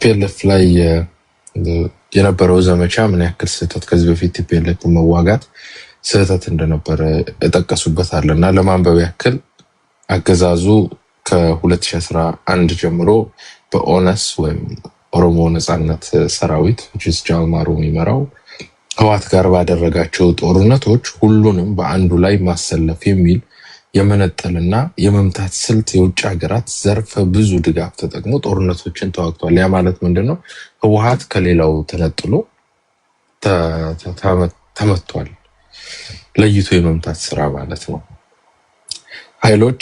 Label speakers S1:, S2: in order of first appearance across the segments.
S1: ቲፒኤልኤፍ ላይ የነበረው ዘመቻ ምን ያክል ስህተት ከዚህ በፊት ቲፒኤልኤፍ መዋጋት ስህተት እንደነበረ እጠቀሱበታልና ለማንበብ ያክል አገዛዙ ከ2011 ጀምሮ በኦነስ ወይም ኦሮሞ ነጻነት ሰራዊት ጃልማሮ የሚመራው ህወሓት ጋር ባደረጋቸው ጦርነቶች ሁሉንም በአንዱ ላይ ማሰለፍ የሚል የመነጠልና የመምታት ስልት የውጭ ሀገራት ዘርፈ ብዙ ድጋፍ ተጠቅሞ ጦርነቶችን ተዋግቷል። ያ ማለት ምንድነው? ህወሓት ከሌላው ተነጥሎ ተመቷል። ለይቶ የመምታት ስራ ማለት ነው። ኃይሎች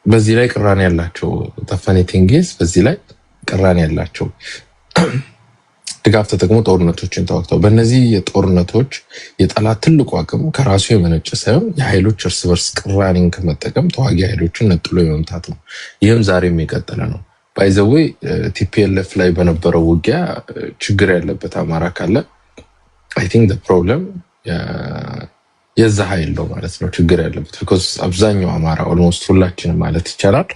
S1: በዚህ ላይ ቅራኔ ያላቸው ተፈኔቲንግስ በዚህ ላይ ቅራኔ ያላቸው ድጋፍ ተጠቅሞ ጦርነቶችን ተዋግተው በእነዚህ የጦርነቶች የጠላት ትልቁ አቅም ከራሱ የመነጨ ሳይሆን የኃይሎች እርስ በርስ ቅራኔን ከመጠቀም ተዋጊ ኃይሎችን ነጥሎ የመምታት ነው። ይህም ዛሬም የቀጠለ ነው። ባይ ዘ ዌይ ቲፒኤልኤፍ ላይ በነበረው ውጊያ ችግር ያለበት አማራ ካለ አይ ቲንክ ዘ ፕሮብለም የዛ ኃይል ነው ማለት ነው ችግር ያለበት። ቢኮዝ አብዛኛው አማራ ኦልሞስት ሁላችንም ማለት ይቻላል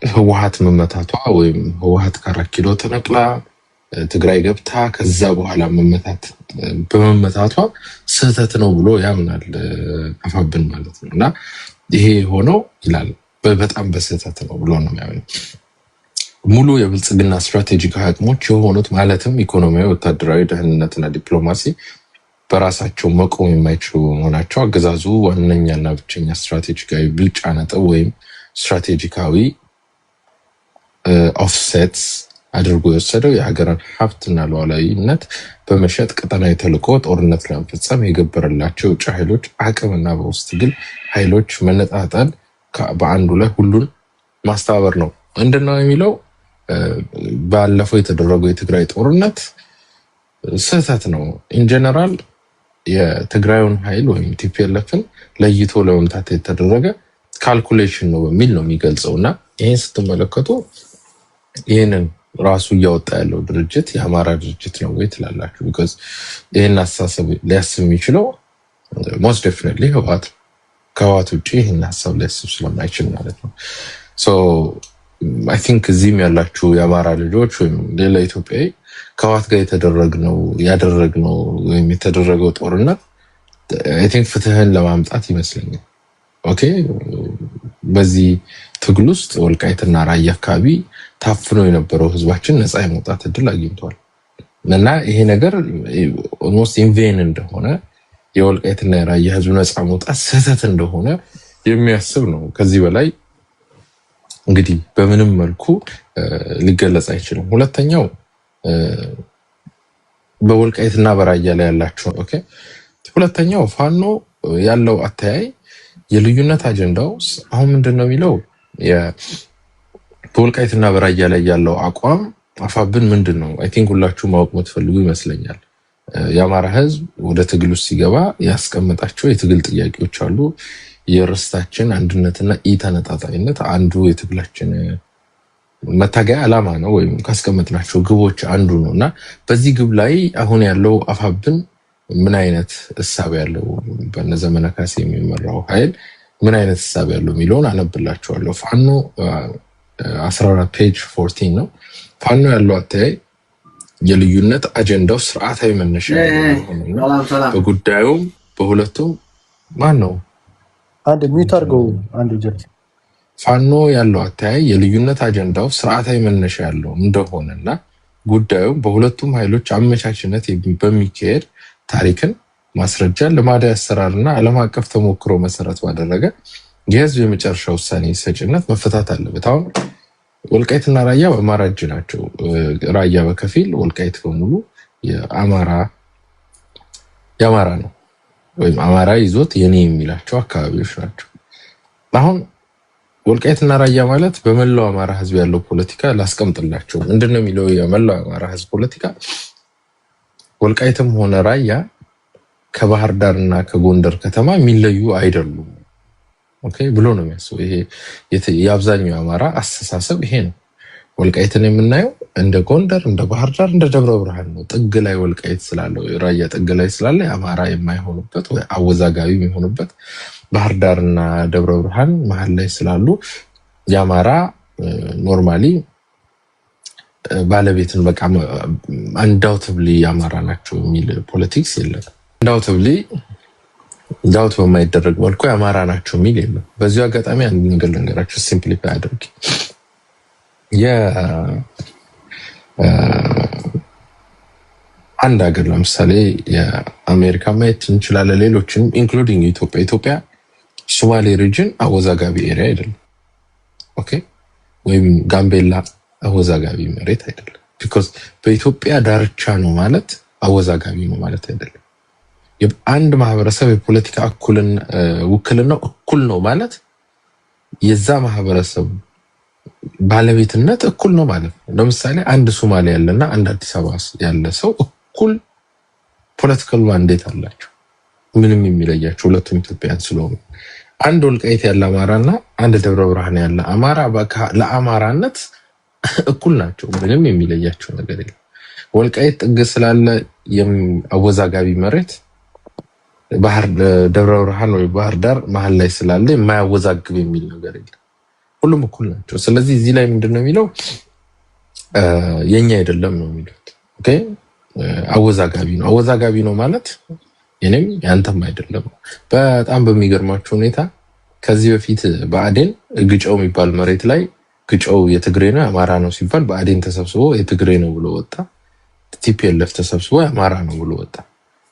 S1: ህወሓት መመታቷ ወይም ህወሓት ከአራት ኪሎ ተነቅላ ትግራይ ገብታ ከዛ በኋላ በመመታቷ ስህተት ነው ብሎ ያምናል አፋብን ማለት ነው። እና ይሄ ሆኖ ይላል በጣም በስህተት ነው ብሎ ነው የሚያምነው። ሙሉ የብልጽግና ስትራቴጂካዊ አቅሞች የሆኑት ማለትም ኢኮኖሚያዊ፣ ወታደራዊ፣ ደህንነትና ዲፕሎማሲ በራሳቸው መቆም የማይችሉ መሆናቸው አገዛዙ ዋነኛና ብቸኛ ስትራቴጂካዊ ብልጫ ነጥብ ወይም ስትራቴጂካዊ ኦፍሴትስ አድርጎ የወሰደው የሀገርን ሀብትና ሉዓላዊነት በመሸጥ ቀጠናዊ ተልዕኮ ጦርነት ለመፈጸም የገበረላቸው የውጭ ኃይሎች አቅምና በውስጥ ግን ኃይሎች መነጣጠል በአንዱ ላይ ሁሉን ማስተባበር ነው። ምንድነው የሚለው? ባለፈው የተደረገው የትግራይ ጦርነት ስህተት ነው። ኢንጀነራል የትግራዩን ኃይል ወይም ቲፒኤልኤፍን ለይቶ ለመምታት የተደረገ ካልኩሌሽን ነው በሚል ነው የሚገልጸው። እና ይህን ስትመለከቱ ይህንን ራሱ እያወጣ ያለው ድርጅት የአማራ ድርጅት ነው ወይ ትላላችሁ? ቢኮዝ ይህን አስተሳሰብ ሊያስብ የሚችለው ሞስት ዴፊኒትሊ ህወሓት ከህወሓት ውጭ ይህን ሀሳብ ሊያስብ ስለማይችል ማለት ነው። ሶ አይ ቲንክ እዚህም ያላችሁ የአማራ ልጆች ወይም ሌላ ኢትዮጵያዊ ከህወሓት ጋር ያደረግነው ወይም የተደረገው ጦርነት አይ ቲንክ ፍትህን ለማምጣት ይመስለኛል። ኦኬ በዚህ ትግል ውስጥ ወልቃይትና ራያ አካባቢ ታፍኖ የነበረው ህዝባችን ነፃ የመውጣት እድል አግኝቷል። እና ይሄ ነገር ኦልሞስት ኢንቬን እንደሆነ የወልቃይትና የራያ ህዝብ ነፃ መውጣት ስህተት እንደሆነ የሚያስብ ነው። ከዚህ በላይ እንግዲህ በምንም መልኩ ሊገለጽ አይችልም። ሁለተኛው በወልቃይትና በራያ ላይ ያላችሁ ኦኬ ሁለተኛው ፋኖ ያለው አተያይ የልዩነት አጀንዳው አሁን ምንድነው የሚለው በወልቃይትና በራያ ላይ ያለው አቋም አፋብን ምንድነው? አይ ቲንክ ሁላችሁ ማወቅ የምትፈልጉ ይመስለኛል። የአማራ ህዝብ ወደ ትግል ውስጥ ሲገባ ያስቀመጣቸው የትግል ጥያቄዎች አሉ። የርስታችን አንድነትና ኢተነጣጣይነት አንዱ የትግላችን መታገያ ዓላማ ነው ወይም ካስቀመጥናቸው ግቦች አንዱ ነው እና በዚህ ግብ ላይ አሁን ያለው አፋብን ምን አይነት እሳቤ ያለው በነዘመነ ካሴ የሚመራው ኃይል ምን አይነት እሳቤ ያለው የሚለውን አነብላችኋለሁ። ፋኖ 14 ፔጅ 14 ነው። ፋኖ ያለው አተያይ የልዩነት አጀንዳው ስርዓታዊ መነሻ ነው። በጉዳዩም በሁለቱም ማን ነው
S2: አንድ ሚዩት አድርገው አንድ ጀት
S1: ፋኖ ያለው አተያይ የልዩነት አጀንዳው ስርዓታዊ መነሻ ያለው እንደሆነና ጉዳዩም በሁለቱም ኃይሎች አመቻችነት በሚካሄድ ታሪክን ማስረጃ ልማዳዊ አሰራርና ዓለም አቀፍ ተሞክሮ መሰረት ባደረገ የህዝብ የመጨረሻ ውሳኔ ሰጭነት መፈታት አለበት። አሁን ወልቃይትና ራያ በአማራ እጅ ናቸው። ራያ በከፊል ወልቃይት በሙሉ የአማራ ነው ወይም አማራ ይዞት የኔ የሚላቸው አካባቢዎች ናቸው። አሁን ወልቃይትና ራያ ማለት በመላው አማራ ህዝብ ያለው ፖለቲካ ላስቀምጥላቸው። ምንድነው የሚለው የመላው አማራ ህዝብ ፖለቲካ? ወልቃይትም ሆነ ራያ ከባህር ዳርና ከጎንደር ከተማ የሚለዩ አይደሉም ኦኬ ብሎ ነው የሚያስበው። ይሄ የአብዛኛው አማራ አስተሳሰብ ይሄ ነው። ወልቃይትን የምናየው እንደ ጎንደር፣ እንደ ባህር ዳር፣ እንደ ደብረ ብርሃን ነው። ጥግ ላይ ወልቃይት ስላለው ራያ ጥግ ላይ ስላለ አማራ የማይሆኑበት ወይ አወዛጋቢ የሚሆኑበት ባህር ዳርና ደብረ ብርሃን መሀል ላይ ስላሉ የአማራ ኖርማሊ ባለቤትን በቃ አንዳውትብሊ አማራ ናቸው የሚል ፖለቲክስ የለም። አንዳውትብሊ ዳውት በማይደረግ መልኩ አማራ ናቸው የሚል የለም። በዚሁ አጋጣሚ አንድ ነገር ልንገራችሁ፣ ሲምፕሊፋይ አድርጌ አንድ ሀገር ለምሳሌ የአሜሪካ ማየት እንችላለን፣ ሌሎችንም ኢንክሉዲንግ ኢትዮጵያ ሶማሌ ሪጅን አወዛጋቢ ኤሪያ አይደለም። ኦኬ፣ ወይም ጋምቤላ አወዛጋቢ መሬት አይደለም። ቢኮዝ በኢትዮጵያ ዳርቻ ነው ማለት አወዛጋቢ ነው ማለት አይደለም። አንድ ማህበረሰብ የፖለቲካ ውክልናው እኩል ነው ማለት የዛ ማህበረሰብ ባለቤትነት እኩል ነው ማለት ነው። ለምሳሌ አንድ ሶማሌ ያለና አንድ አዲስ አበባ ያለ ሰው እኩል ፖለቲካል ማንዴት አላቸው። ምንም የሚለያቸው ሁለቱም ኢትዮጵያውያን ስለሆኑ፣ አንድ ወልቃይት ያለ አማራና አንድ ደብረ ብርሃን ያለ አማራ ለአማራነት እኩል ናቸው። ምንም የሚለያቸው ነገር የለም። ወልቃይት ጥግ ስላለ አወዛጋቢ መሬት ደብረ ብርሃን ወይ ባህር ዳር መሀል ላይ ስላለ የማያወዛግብ የሚል ነገር የለም። ሁሉም እኩል ናቸው። ስለዚህ እዚህ ላይ ምንድነው የሚለው የኛ አይደለም ነው የሚሉት። ኦኬ፣ አወዛጋቢ ነው። አወዛጋቢ ነው ማለት የኔም ያንተም አይደለም። በጣም በሚገርማችሁ ሁኔታ ከዚህ በፊት ብአዴን ግጨው የሚባል መሬት ላይ ግጨው የትግሬ ነው አማራ ነው ሲባል ብአዴን ተሰብስቦ የትግሬ ነው ብሎ ወጣ። ቲፒኤልኤፍ ተሰብስቦ አማራ ነው ብሎ ወጣ።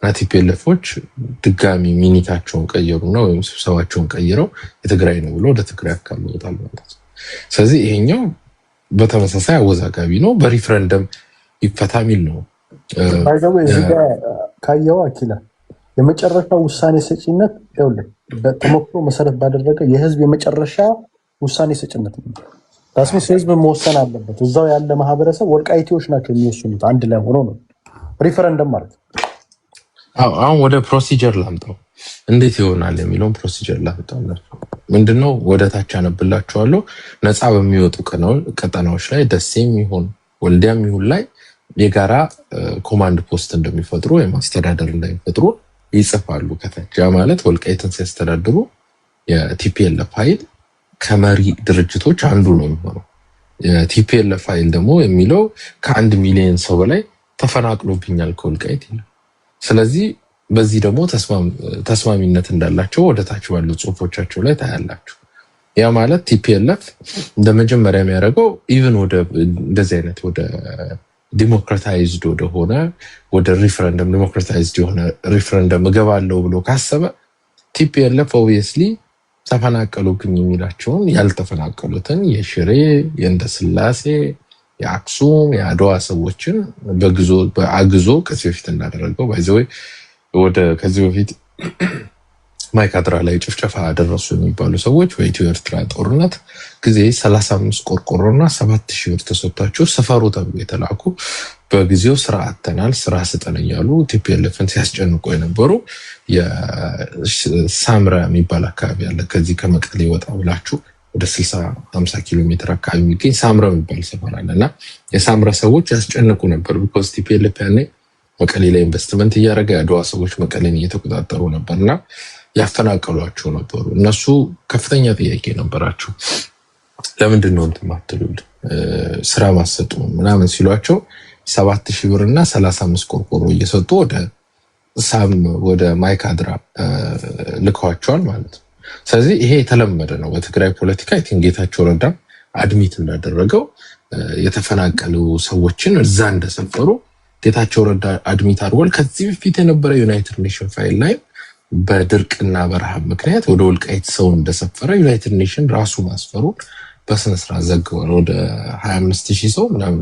S1: እና ቲፒኤልኤፎች ድጋሚ ሚኒታቸውን ቀየሩና ወይም ስብሰባቸውን ቀይረው የትግራይ ነው ብሎ ወደ ትግራይ አካባቢ ወጣል ማለት ነው። ስለዚህ ይሄኛው በተመሳሳይ አወዛጋቢ ነው። በሪፍረንደም ይፈታ የሚል ነው።
S2: ካየው አኪላ የመጨረሻው ውሳኔ ሰጪነት ይኸውልህ በተሞክሮ መሰረት ባደረገ የህዝብ የመጨረሻ ውሳኔ ሰጪነት ነው። ታስሚስ ህዝብ መወሰን አለበት። እዛው ያለ ማህበረሰብ ወልቃይቴዎች ናቸው የሚወስኑት አንድ ላይ ሆኖ ነው ሪፈረንደም ማለት።
S1: አሁን ወደ ፕሮሲጀር ላምጣው፣ እንዴት ይሆናል የሚለውን ፕሮሲጀር ላምጣው። ምንድነው ወደ ታች አነብላችኋለሁ። ነፃ በሚወጡ ቀጠናዎች ላይ ደሴም ይሁን ወልዲያም ይሁን ላይ የጋራ ኮማንድ ፖስት እንደሚፈጥሩ ወይም አስተዳደር እንደሚፈጥሩ ይጽፋሉ ከታች። ያ ማለት ወልቃይትን ሲያስተዳድሩ የቲፒኤልኤፍ ኃይል ከመሪ ድርጅቶች አንዱ ነው የሚሆነው። የቲፒኤልኤፍ ኃይል ደግሞ የሚለው ከ1 ሚሊዮን ሰው በላይ ተፈናቅሎብኛል ከወልቃይት ይላል። ስለዚህ በዚህ ደግሞ ተስማሚነት እንዳላቸው ወደ ታች ባሉ ጽሁፎቻቸው ላይ ታያላችሁ። ያ ማለት ቲፒኤልኤፍ እንደመጀመሪያ የሚያደርገው ኢቭን ወደ እንደዚህ አይነት ወደ ዲሞክራታይዝድ ወደሆነ ወደ ሪፈረንደም ዲሞክራታይዝድ የሆነ ሪፈረንደም እገባለሁ ብሎ ካሰበ ቲፒኤልኤፍ ኦብቪየስሊ ተፈናቀሉብኝ የሚላቸውን ያልተፈናቀሉትን የሽሬ የእንደስላሴ የአክሱም የአድዋ ሰዎችን በአግዞ ከዚህ በፊት እንዳደረገው ባይዘወይ ወደ ከዚህ በፊት ማይካድራ ላይ ጭፍጨፋ አደረሱ የሚባሉ ሰዎች በኢትዮ ኤርትራ ጦርነት ጊዜ 35 ቆርቆሮና 7000 ብር ተሰጥቷቸው ሰፈሩ ተብሎ የተላኩ በጊዜው ስራ አጥተናል ስራ ስጠን እያሉ ቲፒኤልኤፍን ሲያስጨንቁ የነበሩ የሳምረ የሚባል አካባቢ አለ። ከዚህ ከመቀሌ ወጣ ብላችሁ ወደ 60-50 ኪሎ ሜትር አካባቢ የሚገኝ ሳምረ የሚባል ሰፈር አለና የሳምረ ሰዎች ያስጨንቁ ነበር። ቢኮዝ ቲፒኤልኤፍ ያኔ መቀሌ ላይ ኢንቨስትመንት እያደረገ የአድዋ ሰዎች መቀሌን እየተቆጣጠሩ ነበርና ያፈናቀሏቸው ነበሩ። እነሱ ከፍተኛ ጥያቄ ነበራቸው። ለምንድን ነው እንትን ማትሉል ስራ ማሰጡ ምናምን ሲሏቸው 7000 ብር እና 35 ቆርቆሮ እየሰጡ ወደ ማይካድራ ልከዋቸዋል ማለት ነው። ስለዚህ ይሄ የተለመደ ነው በትግራይ ፖለቲካ። ጌታቸው ረዳም አድሚት እንዳደረገው የተፈናቀሉ ሰዎችን እዛ እንደሰፈሩ ጌታቸው ረዳ አድሚት አድርጓል። ከዚህ በፊት የነበረ ዩናይትድ ኔሽን ፋይል ላይ በድርቅና በረሃብ ምክንያት ወደ ወልቃይት ሰው እንደሰፈረ ዩናይትድ ኔሽን ራሱ ማስፈሩ በስነስርዓት ዘግቧል። ወደ 25000 ሰው ምናምን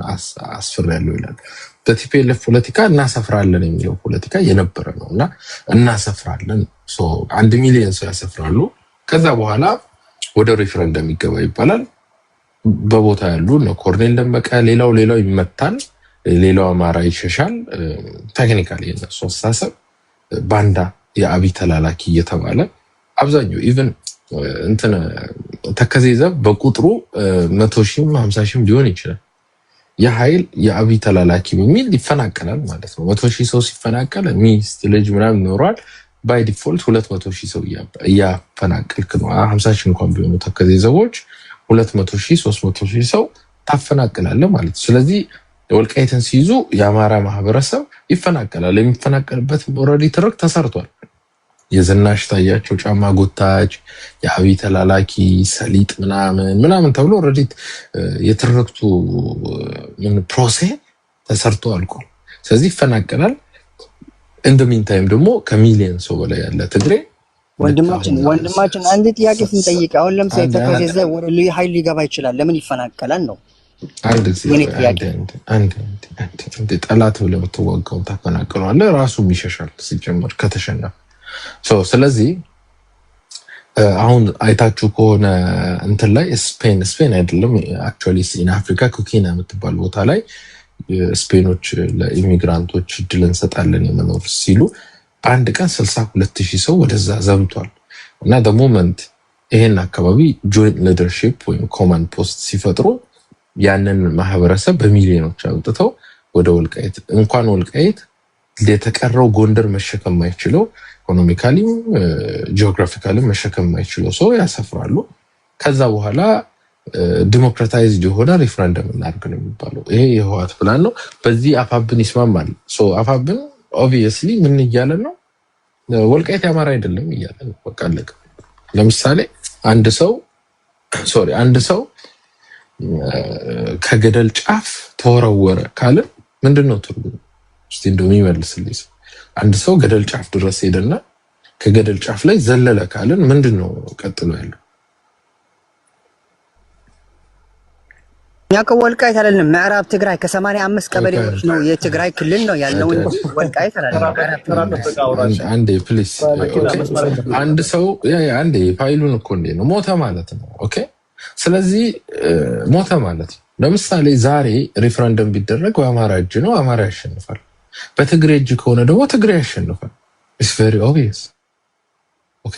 S1: አስፈራለሁ ይላል። በቲፒኤልኤፍ ፖለቲካ እናሰፍራለን የሚለው ፖለቲካ የነበረ ነውና እናሰፍራለን 1 ሚሊዮን ሰው ያሰፍራሉ። ከዛ በኋላ ወደ ሪፈረንደም ይገባ ይባላል። በቦታ ያሉ ኮርኔል ደመቀ ሌላው ይመታል፣ ሌላው አማራ ይሸሻል። ቴክኒካሊ የነሱ አስተሳሰብ ባንዳ የአብይ ተላላኪ እየተባለ አብዛኛው ኢቭን እንትን ተከዘዘብ በቁጥሩ 100,000 50,000 ሊሆን ይችላል። የኃይል የአብይ ተላላኪ በሚል ይፈናቀላል ማለት ነው። 100,000 ሰው ሲፈናቀል ሚስት ልጅ ምናምን ይኖራል። ባይ ዲፎልት 200,000 ሰው እያፈናቀልክ ነው። 50,000 እንኳን ቢሆኑ ተከዘዘቦች 200,000 300,000 ሰው ታፈናቅላለህ ማለት ነው። ስለዚህ ወልቃይትን ሲይዙ የአማራ ማህበረሰብ ይፈናቀላል። የሚፈናቀልበት ኦልሬዲ ትርክ ተሰርቷል። የዝናሽ ታያቸው ጫማ ጎታች፣ የአብይ ተላላኪ፣ ሰሊጥ ምናምን ተብሎ ኦልሬዲ የትርክቱ ፕሮሴስ ተሰርቶ አልቋል። ስለዚህ ይፈናቀላል። እንደሚን ታይም ደግሞ ከሚሊዮን ሰው በላይ ያለ ትግሬ
S3: ወንድማችን አንድ ጥያቄ ስንጠይቅ አሁን ለምሳሌ ተከዜዘ ወደ ልዩ ኃይል ሊገባ ይችላል። ለምን ይፈናቀላል ነው?
S1: አንድ ጠላት ብለህ ብትዋጋው ታፈናቅለዋለህ። ራሱም ይሸሻል ሲጀመር ከተሸነፈ። ስለዚህ አሁን አይታችሁ ከሆነ እንትን ላይ ስፔን አይደለም አክቹዋሊ ኢን አፍሪካ ኩኪና የምትባል ቦታ ላይ ስፔኖች ለኢሚግራንቶች እድል እንሰጣለን የመኖር ሲሉ በአንድ ቀን 62,000 ሰው ወደዛ ዘምቷል። እና ሞመንት ይሄን አካባቢ ጆይንት ሊደርሺፕ ወይም ኮማንድ ፖስት ሲፈጥሩ ያንን ማህበረሰብ በሚሊዮኖች አውጥተው ወደ ወልቃይት እንኳን ወልቃይት ለተቀረው ጎንደር መሸከም የማይችለው ኢኮኖሚካሊም ጂኦግራፊካሊም መሸከም የማይችለው ሰው ያሰፍራሉ። ከዛ በኋላ ዲሞክራታይዝድ የሆነ ሪፍረንደም እናድርግ ነው የሚባለው። ይሄ የህወሓት ፕላን ነው። በዚህ አፋብን ይስማማል። አፋብን ኦብቪየስሊ ምን እያለ ነው? ወልቃይት የአማራ አይደለም እያለ ነው። በቃ አለቀ። ለምሳሌ አንድ ሰው ከገደል ጫፍ ተወረወረ ካለ ምንድነው ትርጉሙ? እስቲ እንደው ይመልስልኝ ሰው። አንድ ሰው ገደል ጫፍ ድረስ ሄደና ከገደል ጫፍ ላይ ዘለለ ካለን ምንድነው ቀጥሎ ያለው?
S3: ያው ወልቃይት አይደለም ምዕራብ ትግራይ ከ85 ቀበሌዎች ነው የትግራይ ክልል ነው ያለው። ወልቃይት አይደለም።
S1: አንዴ ፕሊስ አንድ ሰው አንዴ ፋይሉን እኮ እንዴ ነው ሞተ ማለት ነው። ኦኬ ስለዚህ ሞተ ማለት ነው። ለምሳሌ ዛሬ ሪፈረንደም ቢደረግ በአማራ እጅ ነው፣ አማራ ያሸንፋል። በትግሬ እጅ ከሆነ ደግሞ ትግሬ ያሸንፋል። ኢትስ ቬሪ ኦብቪየስ። ኦኬ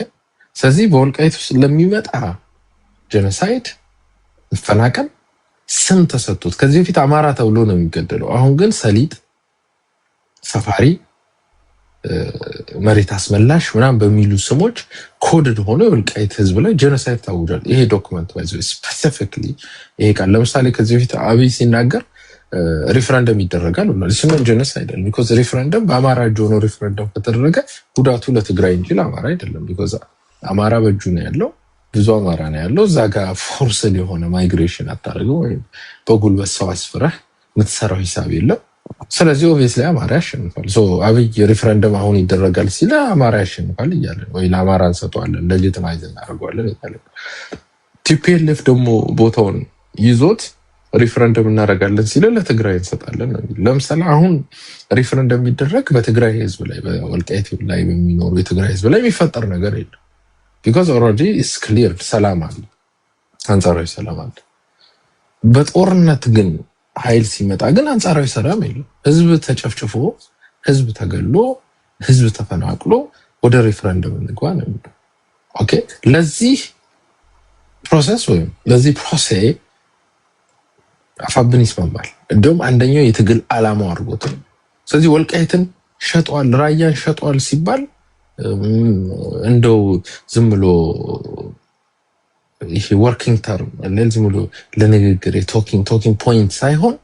S1: ስለዚህ በወልቃይት ውስጥ ለሚመጣ ጄኖሳይድ መፈናቀል ስም ተሰጥቶት ከዚህ በፊት አማራ ተብሎ ነው የሚገደለው። አሁን ግን ሰሊጥ፣ ሰፋሪ፣ መሬት አስመላሽ ምናምን በሚሉ ስሞች ኮድድ ሆኖ የወልቃይት ህዝብ ላይ ጄኖሳይድ ታውጇል። ይሄ ዶክመንት ባይዘው ስፔሲፊክሊ ይሄ ቃል ለምሳሌ ከዚህ በፊት አብይ ሲናገር ሪፈረንደም ይደረጋል ብሏል። እሱ ምን ጄኖሳይድ አይደለም። ቢኮዝ ሪፈረንደም በአማራ እጅ ሆኖ ሪፈረንደም ከተደረገ ጉዳቱ ለትግራይ እንጂ ለአማራ አይደለም። ቢኮዝ አማራ በእጁ ነው ያለው፣ ብዙ አማራ ነው ያለው። እዛ ጋር ፎርስድ የሆነ ማይግሬሽን አታደርገው ወይም በጉልበት ሰው አስፍረህ የምትሰራው ሂሳብ የለም። ስለዚህ ኦብቪየስሊ አማራ ያሸንፋል። አብይ ሪፈረንደም አሁን ይደረጋል ሲል አማራ ያሸንፋል እያለን ወይ ለአማራ እንሰጠዋለን ለሌጂቲማይዝ እናደርገዋለን ይላል። ቲፒኤልኤፍ ደግሞ ቦታውን ይዞት ሪፈረንደም እናደርጋለን ሲል ለትግራይ እንሰጣለን ነው። ለምሳሌ አሁን ሪፈረንደም የሚደረግ በትግራይ ህዝብ ላይ በወልቃይት ላይ በሚኖሩ የትግራይ ህዝብ ላይ የሚፈጠር ነገር የለም። ቢኮዝ ኦልሬዲ ኢስ ክሊር ሰላም አለ፣ አንጻራዊ ሰላም አለ። በጦርነት ግን ኃይል ሲመጣ ግን አንጻራዊ ሰላም የለም። ህዝብ ተጨፍጭፎ፣ ህዝብ ተገሎ፣ ህዝብ ተፈናቅሎ ወደ ሪፈረንደም እንግባ ነው። ኦኬ ለዚህ ፕሮሰስ ወይም ለዚህ ፕሮሴስ አፋብን ይስማማል። እንደውም አንደኛው የትግል ዓላማው አድርጎት ነው። ስለዚህ ወልቃይትን ሸጧል፣ ራያን ሸጧል ሲባል እንደው ዝም ብሎ ይሄ ወርኪንግ ተርም ዝም ብሎ ለንግግር ቶኪንግ ፖይንት ሳይሆን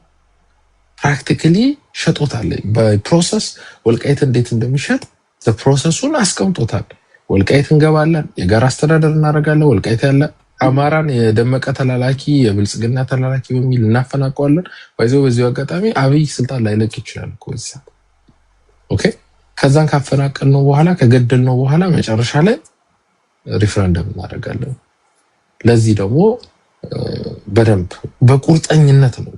S1: ፕራክቲካሊ ሸጦታል። በፕሮሰስ ወልቃይት እንዴት እንደሚሸጥ ፕሮሰሱን አስቀምጦታል። ወልቃይት እንገባለን፣ የጋራ አስተዳደር እናደርጋለን። ወልቃይት ያለ አማራን የደመቀ ተላላኪ የብልጽግና ተላላኪ በሚል እናፈናቀዋለን። በዚሁ አጋጣሚ አብይ ስልጣን ላይ ለቅ ይችላል እኮ እዛ። ኦኬ ከዛን ካፈናቀል ነው በኋላ ከገደል ነው በኋላ መጨረሻ ላይ ሪፈረንደም እናደርጋለን። ለዚህ ደግሞ በደንብ በቁርጠኝነት ነው።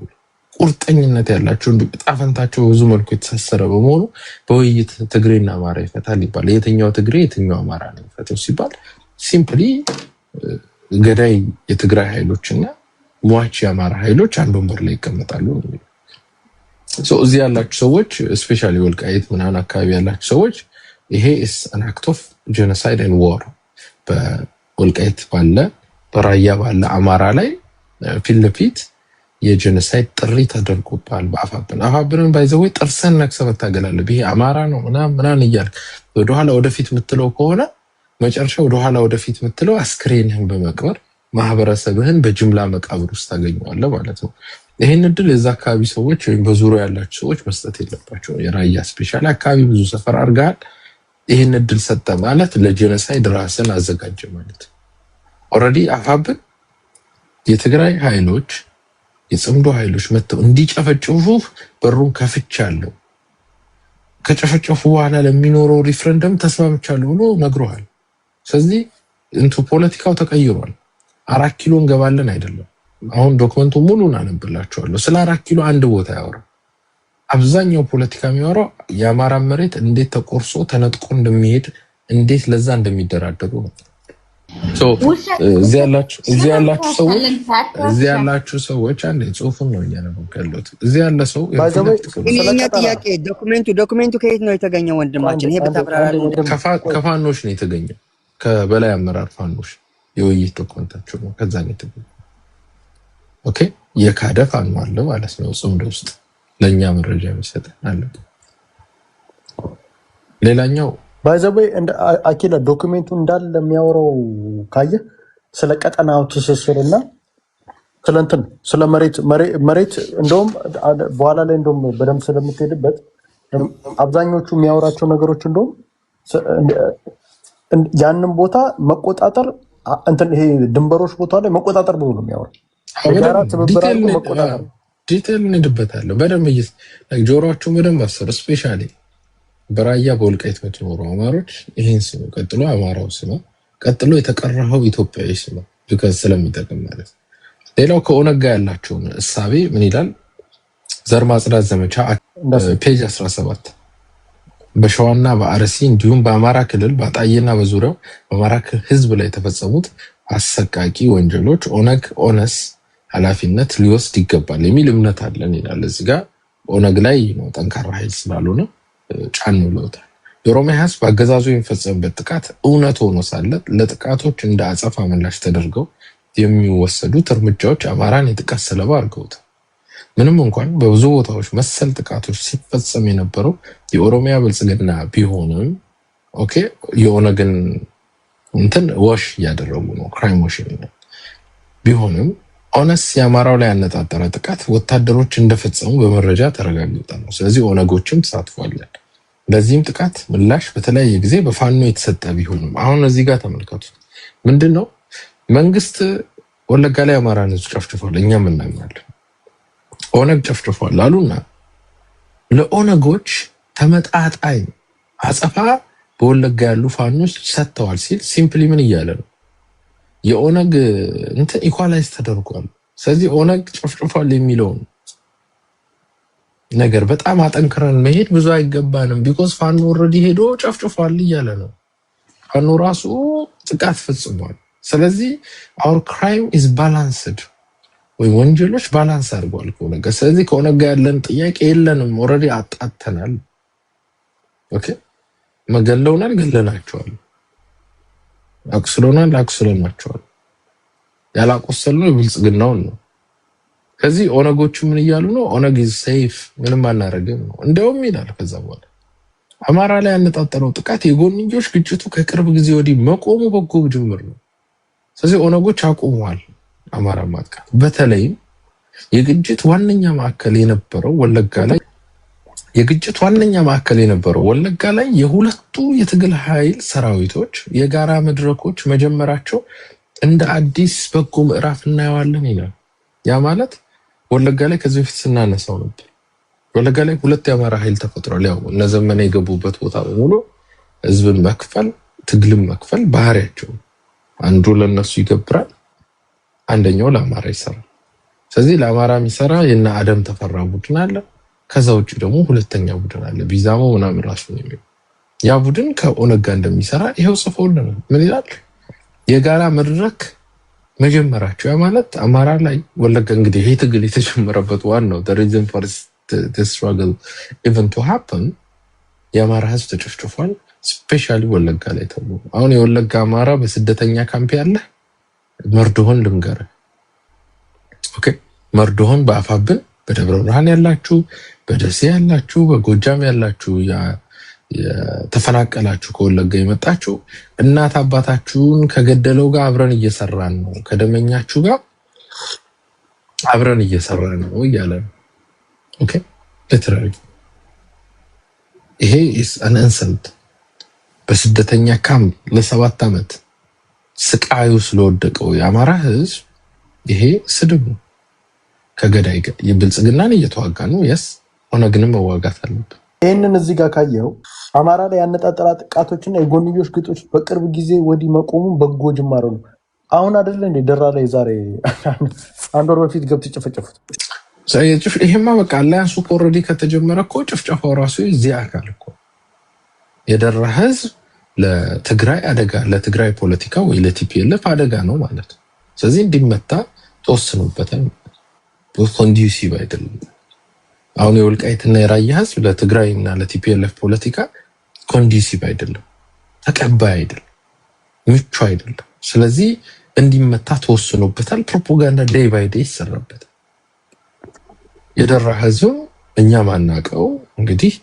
S1: ቁርጠኝነት ያላቸው ጣፈንታቸው ብዙ መልኩ የተሳሰረ በመሆኑ በውይይት ትግሬና አማራ ይፈታል ይባላል። የትኛው ትግሬ የትኛው አማራ ነው ይፈታው ሲባል ሲምፕሊ ገዳይ የትግራይ ኃይሎችና ሟች የአማራ ኃይሎች አንድ ወንበር ላይ ይቀመጣሉ። እዚህ ያላችሁ ሰዎች ስፔሻሊ ወልቃይት ምናምን አካባቢ ያላችሁ ሰዎች ይሄ is an act of genocide and war በወልቃይት ባለ በራያ ባለ አማራ ላይ ፊት ለፊት የጄኖሳይድ ጥሪ ተደርጎባል። አፋብንን ባይዘው ጥርሰን ነክሰህ መታገል አለብህ። ይሄ አማራ ነው ምናምን እያልክ ወደኋላ ወደፊት የምትለው ከሆነ መጨረሻ ወደኋላ ወደፊት የምትለው አስክሬንህን በመቅበር ማህበረሰብህን በጅምላ መቃብር ውስጥ ታገኘዋለህ ማለት ነው። ይሄን እድል የዛ አካባቢ ሰዎች ወይም በዙሪያ ያላቸው ሰዎች መስጠት የለባቸው። የራያ ስፔሻል አካባቢ ብዙ ሰፈር አድርገሃል። ይሄን እድል ሰጠ ማለት ለጄኖሳይድ ራስን አዘጋጀ ማለት። ኦልሬዲ አፋብን የትግራይ ኃይሎች የጽምዶ ኃይሎች መጥተው እንዲጨፈጭፉ በሩን ከፍቻለሁ፣ ከጨፈጨፉ በኋላ ለሚኖረው ሪፍረንደም ተስማምቻለሁ ብሎ ነግሯል። ስለዚህ ፖለቲካው ተቀይሯል። 4 ኪሎ እንገባለን አይደለም። አሁን ዶክመንቱ ሙሉን አነብላችኋለሁ። ስለ 4 ኪሎ አንድ ቦታ ያወራል። አብዛኛው ፖለቲካ የሚያወራው የአማራ መሬት እንዴት ተቆርሶ ተነጥቆ እንደሚሄድ እንዴት ለዛ እንደሚደራደሩ ነው። እዚህ ያላችሁ ሰዎች አንዴ ጽሁፉን ነው እያነበብኩ ያለሁት። እዚህ ያለ ሰው
S3: የኛ ጥያቄ ዶክመንቱ ከየት ነው የተገኘው? ወንድማችን ይሄ በተብራራሪ
S1: ከፋኖች ነው የተገኘው። ከበላይ አመራር ፋኖች የውይይት ዶክመንታቸው ነው ከዛ ነው የተገኘው። ኦኬ የካደ ፋኖ አለ ማለት ነው ጽምዶ ውስጥ ለኛ መረጃ የሚሰጠን አለ። ሌላኛው
S2: ባይዘበይ እንደ አኪላ ዶክመንቱ እንዳለ የሚያወራው ካየ ስለ ቀጠናው ትስስርና ስለንትን ስለ መሬት እንደውም በኋላ ላይ እንደውም በደንብ ስለምትሄድበት አብዛኞቹ የሚያወራቸው ነገሮች እንደውም ያንን ቦታ መቆጣጠር እንትን ይሄ ድንበሮች ቦታ ላይ መቆጣጠር ብሎ ነው የሚያወራው።
S1: ዲቴል እንድበታለሁ በደንብ ጆሮአችሁን በደንብ አሰሩ። ስፔሻሊ በራያ በወልቃይት የምትኖሩ አማሮች ይህን ስሙ። ቀጥሎ አማራው ስሙ። ቀጥሎ የተቀረኸው ኢትዮጵያዊ ስሙ። ቢካዝ ስለሚጠቅም ማለት ነው። ሌላው ከኦነግ ጋር ያላችሁን እሳቤ ምን ይላል? ዘር ማጽዳት ዘመቻ ፔጅ 17 በሸዋና በአርሲ እንዲሁም በአማራ ክልል በአጣዬና በዙሪያው በአማራ ህዝብ ላይ የተፈጸሙት አሰቃቂ ወንጀሎች ኦነግ ኃላፊነት ሊወስድ ይገባል የሚል እምነት አለን ይላል። እዚህ ጋር ኦነግ ላይ ነው ጠንካራ ኃይል ስላልሆነ ጫን ብለውታል። የኦሮሚያ ህዝብ በአገዛዙ የሚፈጸምበት ጥቃት እውነት ሆኖ ሳለ ለጥቃቶች እንደ አጸፋ ምላሽ ተደርገው የሚወሰዱት እርምጃዎች አማራን የጥቃት ሰለባ አድርገውታል። ምንም እንኳን በብዙ ቦታዎች መሰል ጥቃቶች ሲፈጸም የነበረው የኦሮሚያ ብልጽግና ቢሆንም ኦኬ የኦነግን እንትን ወሽ እያደረጉ ነው፣ ክራይም ወሽ ቢሆንም ኦነስ የአማራው ላይ ያነጣጠረ ጥቃት ወታደሮች እንደፈጸሙ በመረጃ ተረጋግጧል ነው። ስለዚህ ኦነጎችም ተሳትፏለን። ለዚህም ጥቃት ምላሽ በተለያየ ጊዜ በፋኖ የተሰጠ ቢሆንም አሁን እዚህ ጋር ተመልከቱት። ምንድነው መንግስት ወለጋ ላይ አማራን ጨፍጭፏል፣ እኛም እናምናለን። ኦነግ ጨፍጭፏል አሉና ለኦነጎች ተመጣጣኝ አጸፋ በወለጋ ያሉ ፋኖች ሰጥተዋል ሲል ሲምፕሊ ምን እያለ ነው? የኦነግ እንትን ኢኳላይዝ ተደርጓል። ስለዚህ ኦነግ ጨፍጭፏል የሚለውን ነገር በጣም አጠንክረን መሄድ ብዙ አይገባንም። ቢኮዝ ፋኖ ኦልሬዲ ሄዶ ጨፍጭፏል እያለ ነው። ፋኖ ራሱ ጥቃት ፈጽሟል። ስለዚህ our crime is balanced ወይ ወንጀሎች ባላንስ አድርጓል ከኦነግ። ስለዚህ ከኦነግ ጋር ያለን ጥያቄ የለንም። ኦልሬዲ አጣተናል። ኦኬ መገለውናል፣ ገለናቸዋል። አክስለናቸዋል። ያላቆሰልነው ብልጽግናውን ነው። ከዚህ ኦነጎቹ ምን እያሉ ነው? ኦነግ is safe ምንም አናረግም ነው እንደውም ይላል። ከዛ በኋላ አማራ ላይ ያነጣጠረው ጥቃት የጎንዮሽ ግጭቱ ከቅርብ ጊዜ ወዲህ መቆሙ በጎ ጅምር ነው። ስለዚህ ኦነጎች አቆመዋል አማራ ማጥቃት። በተለይም የግጭት ዋነኛ ማዕከል የነበረው ወለጋ ላይ የሁለቱ የትግል ኃይል ሰራዊቶች የጋራ መድረኮች መጀመራቸው እንደ አዲስ በጎ ምዕራፍ እናየዋለን ይላል። ያ ማለት ወለጋ ላይ ከዚህ በፊት ስናነሳው ነበር። ወለጋ ላይ ሁለት የአማራ ኃይል ተፈጥሯል። ያው እነ ዘመነ የገቡበት ቦታ በሙሉ ህዝብን መክፈል፣ ትግልም መክፈል ባህሪያቸው። አንዱ ለነሱ ይገብራል፣ አንደኛው ለአማራ ይሰራል። ስለዚህ ለአማራ የሚሰራ የና አደም ተፈራ ቡድን አለ። ከዛ ውጭ ደግሞ ሁለተኛ ቡድን አለ ቢዛሞ ምናምን ራሱ ነው። ያ ቡድን ከኦነግ ጋር እንደሚሰራ ይሄው ጽፎልን ምን ይላል? የጋራ መድረክ መጀመራቸው። ያ ማለት አማራ ላይ ወለጋ እንግዲህ ይሄ ትግል የተጀመረበት ዋናው the reason for the struggle even to happen የአማራ ህዝብ ተጨፍጭፏል። ስፔሻሊ ወለጋ ላይ ተብሎ አሁን የወለጋ አማራ በስደተኛ ካምፕ ያለ መርዶሆን ልንገር። ኦኬ መርዶሆን በአፋብን በደብረ ብርሃን ያላችሁ፣ በደሴ ያላችሁ፣ በጎጃም ያላችሁ ተፈናቀላችሁ ከወለጋ የመጣችሁ እናት አባታችሁን ከገደለው ጋር አብረን እየሰራን ነው ከደመኛችሁ ጋር አብረን እየሰራን ነው እያለ ነው። ኦኬ ሊትራሊ ይሄ is an insult በስደተኛ ካምፕ ለ7 ዓመት ስቃዩ ስለወደቀው የአማራ ህዝብ ይሄ ስድብ ነው። ከገዳይ ጋር የብልጽግናን እየተዋጋ ነው yes ኦነግንም መዋጋት አለበት።
S2: ይሄንን እዚህ ጋር ካየው አማራ ላይ ያነጣጠራ ጥቃቶችና የጎንዮሽ ግጦች በቅርብ ጊዜ ወዲህ መቆሙን በጎ ጅማሮ ነው። አሁን አይደለ እንደ ደራ ላይ ዛሬ አንድ ወር በፊት ገብት ጨፈጨፉት።
S1: ይሄማ በቃ አላያንሱ ኦልሬዲ ከተጀመረ እኮ ጭፍጨፋው ራሱ እዚህ አካል እኮ የደራ ህዝብ ለትግራይ አደጋ ለትግራይ ፖለቲካ ወይ ለቲፒኤልኤፍ አደጋ ነው ማለት ነው። ስለዚህ እንዲመታ ተወስኖበታል። ኮንዲዩሲቭ አይደለም። አሁን የወልቃይትና የራያ ህዝብ ለትግራይና ለቲፒኤልኤፍ ፖለቲካ ኮንዲዩሲቭ አይደለም፣ ተቀባይ አይደለም፣ ምቹ አይደለም። ስለዚህ እንዲመታ ተወስኖበታል። ፕሮፓጋንዳ ዴይ ባይ ዴይ ይሰራበታል። የደራ ህዝብ እኛ ማናቀው እንግዲህ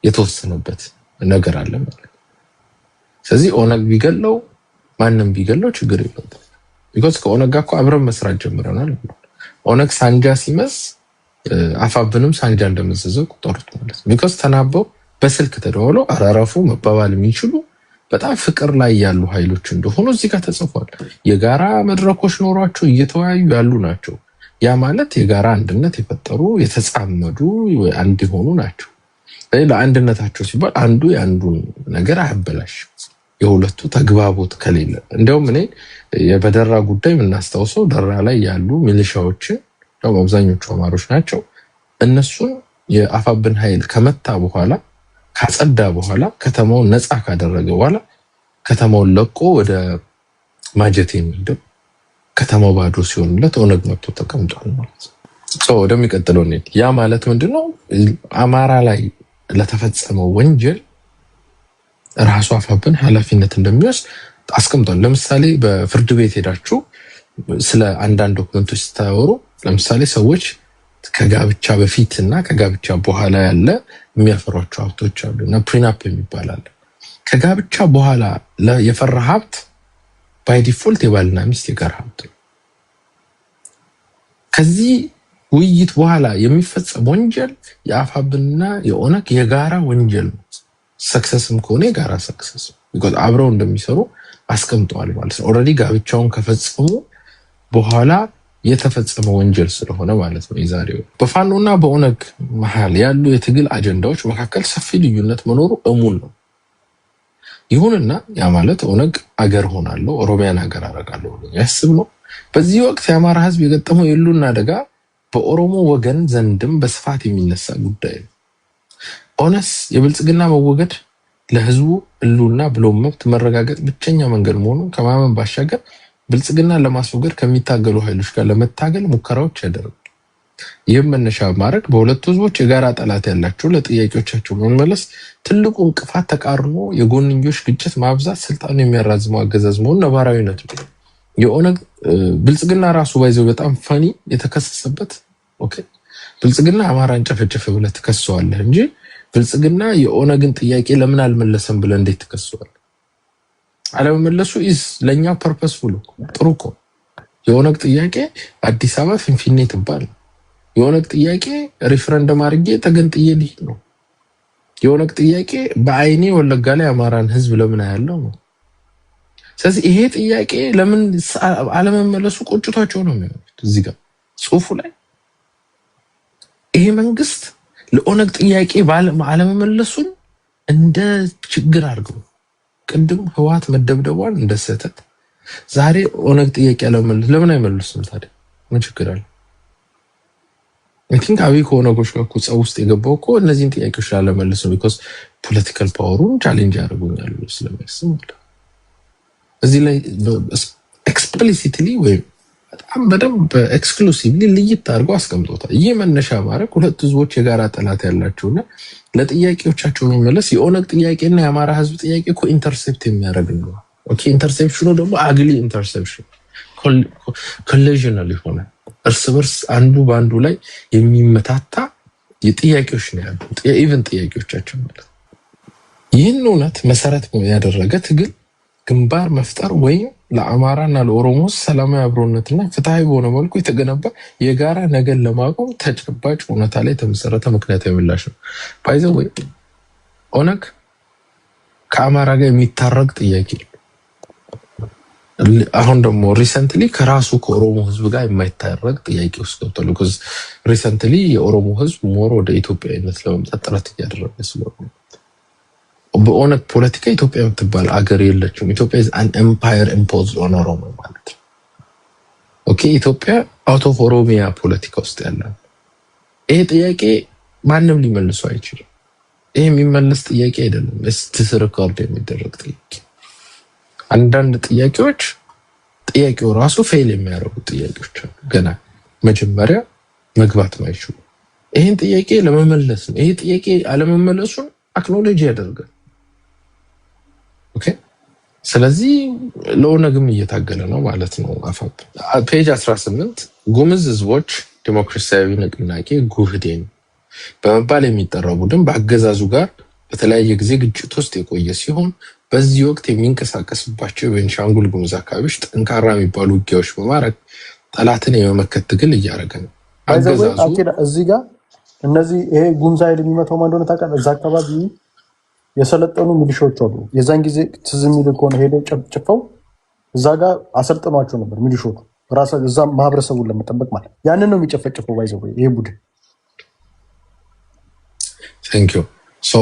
S1: የተወሰነበት ነገር አለ ማለት ነው። ስለዚህ ኦነግ ቢገለው ማንም ቢገለው ችግር የለውም። ቢኮዝ ከኦነግ ጋር እኮ አብረን መስራት ጀምረናል። ኦነግ ሳንጃ ሲመስ አፋብንም ሳንጃ እንደመዘዘው ቁጥሩት ማለት ነው። ቢኮዝ ተናበው በስልክ ተደዋውለው አራራፉ መባባል የሚችሉ በጣም ፍቅር ላይ ያሉ ኃይሎች እንደሆኑ እዚህ ጋር ተጽፏል። የጋራ መድረኮች ኖሯቸው እየተወያዩ ያሉ ናቸው። ያ ማለት የጋራ አንድነት የፈጠሩ የተጻመዱ አንድ የሆኑ ናቸው። ለአንድነታቸው ሲባል አንዱ የአንዱን ነገር አያበላሽ። የሁለቱ ተግባቦት ከሌለ እንደውም እኔ በደራ ጉዳይ የምናስታውሰው ደራ ላይ ያሉ ሚሊሻዎችን ነው አብዛኞቹ አማሮች ናቸው። እነሱን የአፋብን ኃይል ከመታ በኋላ ካጸዳ በኋላ ከተማውን ነፃ ካደረገ በኋላ ከተማውን ለቆ ወደ ማጀቴ የሚሄደው ከተማው ባዶ ሲሆንለት ኦነግ መጥቶ ተቀምጧል ማለት ነው። ወደሚቀጥለው እንሂድ። ያ ማለት ምንድነው? አማራ ላይ ለተፈጸመው ወንጀል ራሱ አፋብን ኃላፊነት እንደሚወስድ አስቀምጧል። ለምሳሌ በፍርድ ቤት ሄዳችሁ ስለ አንዳንድ ዶክመንቶች ስታወሩ ለምሳሌ ሰዎች ከጋብቻ በፊት እና ከጋብቻ በኋላ ያለ የሚያፈሯቸው ሀብቶች አሉ እና ፕሪናፕ የሚባላል። ከጋብቻ በኋላ የፈራ ሀብት ባይ ዲፎልት የባልና ሚስት የጋራ ሀብት ነው። ከዚህ ውይይት በኋላ የሚፈጸም ወንጀል የአፋብንና የኦነግ የጋራ ወንጀል ነው። ሰክሰስም ከሆነ የጋራ ሰክሰስ ቢኮዝ አብረው እንደሚሰሩ አስቀምጠዋል ማለት ነው። ኦልሬዲ ጋብቻውን ከፈጸሙ በኋላ የተፈጸመ ወንጀል ስለሆነ ማለት ነው። የዛሬው በፋኖና በኦነግ መሃል ያሉ የትግል አጀንዳዎች መካከል ሰፊ ልዩነት መኖሩ እሙን ነው። ይሁንና ያ ማለት ኦነግ አገር ሆናለሁ ኦሮሚያን አገር አደርጋለሁ ያስብ ነው። በዚህ ወቅት የአማራ ህዝብ የገጠመው የሉና አደጋ በኦሮሞ ወገን ዘንድም በስፋት የሚነሳ ጉዳይ ነው። ኦነስ የብልጽግና መወገድ ለህዝቡ እሉና ብሎም መብት መረጋገጥ ብቸኛ መንገድ መሆኑን ከማመን ባሻገር ብልጽግና ለማስወገድ ከሚታገሉ ኃይሎች ጋር ለመታገል ሙከራዎች ያደርጋል። ይህም መነሻ ማድረግ በሁለቱ ህዝቦች የጋራ ጠላት ያላቸው ለጥያቄዎቻቸው መመለስ ትልቁ እንቅፋት ተቃርኖ የጎንዮሽ ግጭት ማብዛት ስልጣኑ የሚያራዝመው አገዛዝ መሆኑ ነባራዊነት ነው። የኦነግ ብልጽግና ራሱ ባይዘው በጣም ፈኒ የተከሰሰበት ኦኬ ብልጽግና አማራን ጨፈጨፈ ብለህ ትከሰዋለህ እንጂ ብልጽግና የኦነግን ጥያቄ ለምን አልመለሰም ብለህ እንዴት ትከሰዋለህ? አለመመለሱ ኢዝ ለኛ ፐርፐስፉል ጥሩ እኮ። የኦነግ ጥያቄ አዲስ አበባ ፍንፍኔ ትባል። የኦነግ ጥያቄ ሪፈረንደም አድርጌ ተገንጥዬ ልሂድ ነው። የኦነግ ጥያቄ በአይኔ ወለጋ ላይ አማራን ህዝብ ለምን አያለው ነው። ስለዚህ ይሄ ጥያቄ ለምን አለመመለሱ ቆጭቷቸው ነው የሚሆኑት። እዚህ ጋር ጽሁፉ ላይ ይሄ መንግስት ለኦነግ ጥያቄ አለመመለሱን እንደ ችግር አድርገው ቅድም ህዋት መደብደቧን እንደ ስህተት ዛሬ ኦነግ ጥያቄ አለመመለስ ለምን አይመልሱም ታዲያ? ምን ችግር አለ? አይ ቲንክ አብይ ከኦነጎች ጋር ጸብ ውስጥ የገባው እኮ እነዚህን ጥያቄዎች ላለመለስ ነው። ቢኮዝ ፖለቲካል ፓወሩን ቻሌንጅ ያደርጉኛል ስለሚያስብ ማለት እዚህ ላይ ኤክስፕሊሲትሊ ወይ በጣም በደንብ ኤክስክሉሲቭሊ ልይት አድርገው አስቀምጦታል። ይህ መነሻ ማድረግ ሁለት ህዝቦች የጋራ ጠላት ያላቸውና ለጥያቄዎቻቸው መመለስ የኦነግ ጥያቄና የአማራ ህዝብ ጥያቄ እኮ ኢንተርሴፕት የሚያደርግ ነው። ኦኬ ኢንተርሴፕሽኑ ደግሞ አግሊ ኢንተርሴፕሽን ኮሊዥናል የሆነ እርስ በርስ አንዱ በአንዱ ላይ የሚመታታ የጥያቄዎች ነው ያሉት የኢቨን ጥያቄዎቻቸው ማለት ነው። ይህን እውነት መሰረት ያደረገ ትግል ግንባር መፍጠር ወይም ለአማራና ለኦሮሞ ሰላማዊ አብሮነትና ፍትሃዊ በሆነ መልኩ የተገነባ የጋራ ነገር ለማቆም ተጨባጭ እውነታ ላይ የተመሰረተ ምክንያታዊ ምላሽ ነው። ባይዘው ወይ ኦነግ ከአማራ ጋር የሚታረቅ ጥያቄ አሁን ደግሞ ሪሰንትሊ ከራሱ ከኦሮሞ ህዝብ ጋር የማይታረቅ ጥያቄ ውስጥ ገብቷል። because ሪሰንትሊ የኦሮሞ ህዝብ ሞር ወደ ኢትዮጵያዊነት ለመምጣት ጥረት እያደረገ ስለሆነ በኦነግ ፖለቲካ ኢትዮጵያ የምትባል አገር የለችም። ኢትዮጵያ is an empire imposed on ኦሮሞ ማለት ነው። ኦኬ ኢትዮጵያ አውት ኦፍ ኦሮሚያ ፖለቲካ ውስጥ ያለ ይሄ ጥያቄ ማንም ሊመልሰው አይችልም። ይሄ የሚመለስ ጥያቄ አይደለም። እስቲ ሪኮርድ የሚደረግ ጥያቄ አንዳንድ ጥያቄው ራሱ ፌል የሚያደርጉ ጥያቄዎች አሉ። ገና መጀመሪያ መግባት ማይችሉ ይሄን ጥያቄ ለመመለስ ነው። ይሄ ጥያቄ አለመመለሱን አክኖሎጂ ያደርጋል። ኦኬ ስለዚህ ለኦነግም እየታገለ ነው ማለት ነው። አፋብ ፔጅ 18 ጉምዝ ህዝቦች ዲሞክራሲያዊ ንቅናቄ ጉህዴን በመባል የሚጠራው ቡድን በአገዛዙ ጋር በተለያየ ጊዜ ግጭት ውስጥ የቆየ ሲሆን በዚህ ወቅት የሚንቀሳቀስባቸው የቤንሻንጉል ጉሙዝ አካባቢዎች ጠንካራ የሚባሉ ውጊያዎች በማድረግ ጠላትን የመመከት ትግል እያደረገ ነው።
S2: አገዛዙ እዚህ ጋር እነዚህ ይሄ ጉሙዝ ኃይል የሚመታው ማን እንደሆነ ታውቃለህ? እዛ አካባቢ የሰለጠኑ ሚሊሻዎች አሉ። የዛን ጊዜ ትዝ የሚል ከሆነ ሄደው ጨፍጭፈው እዛ ጋር አሰልጥኗቸው ነበር ሚሊሻዎቹ ራሳቸው እዛ ማህበረሰቡን ለመጠበቅ ማለት ያንን ነው የሚጨፈጭፈው። ባይዘው ይሄ ቡድን
S1: ቴንክ ዩ ሶ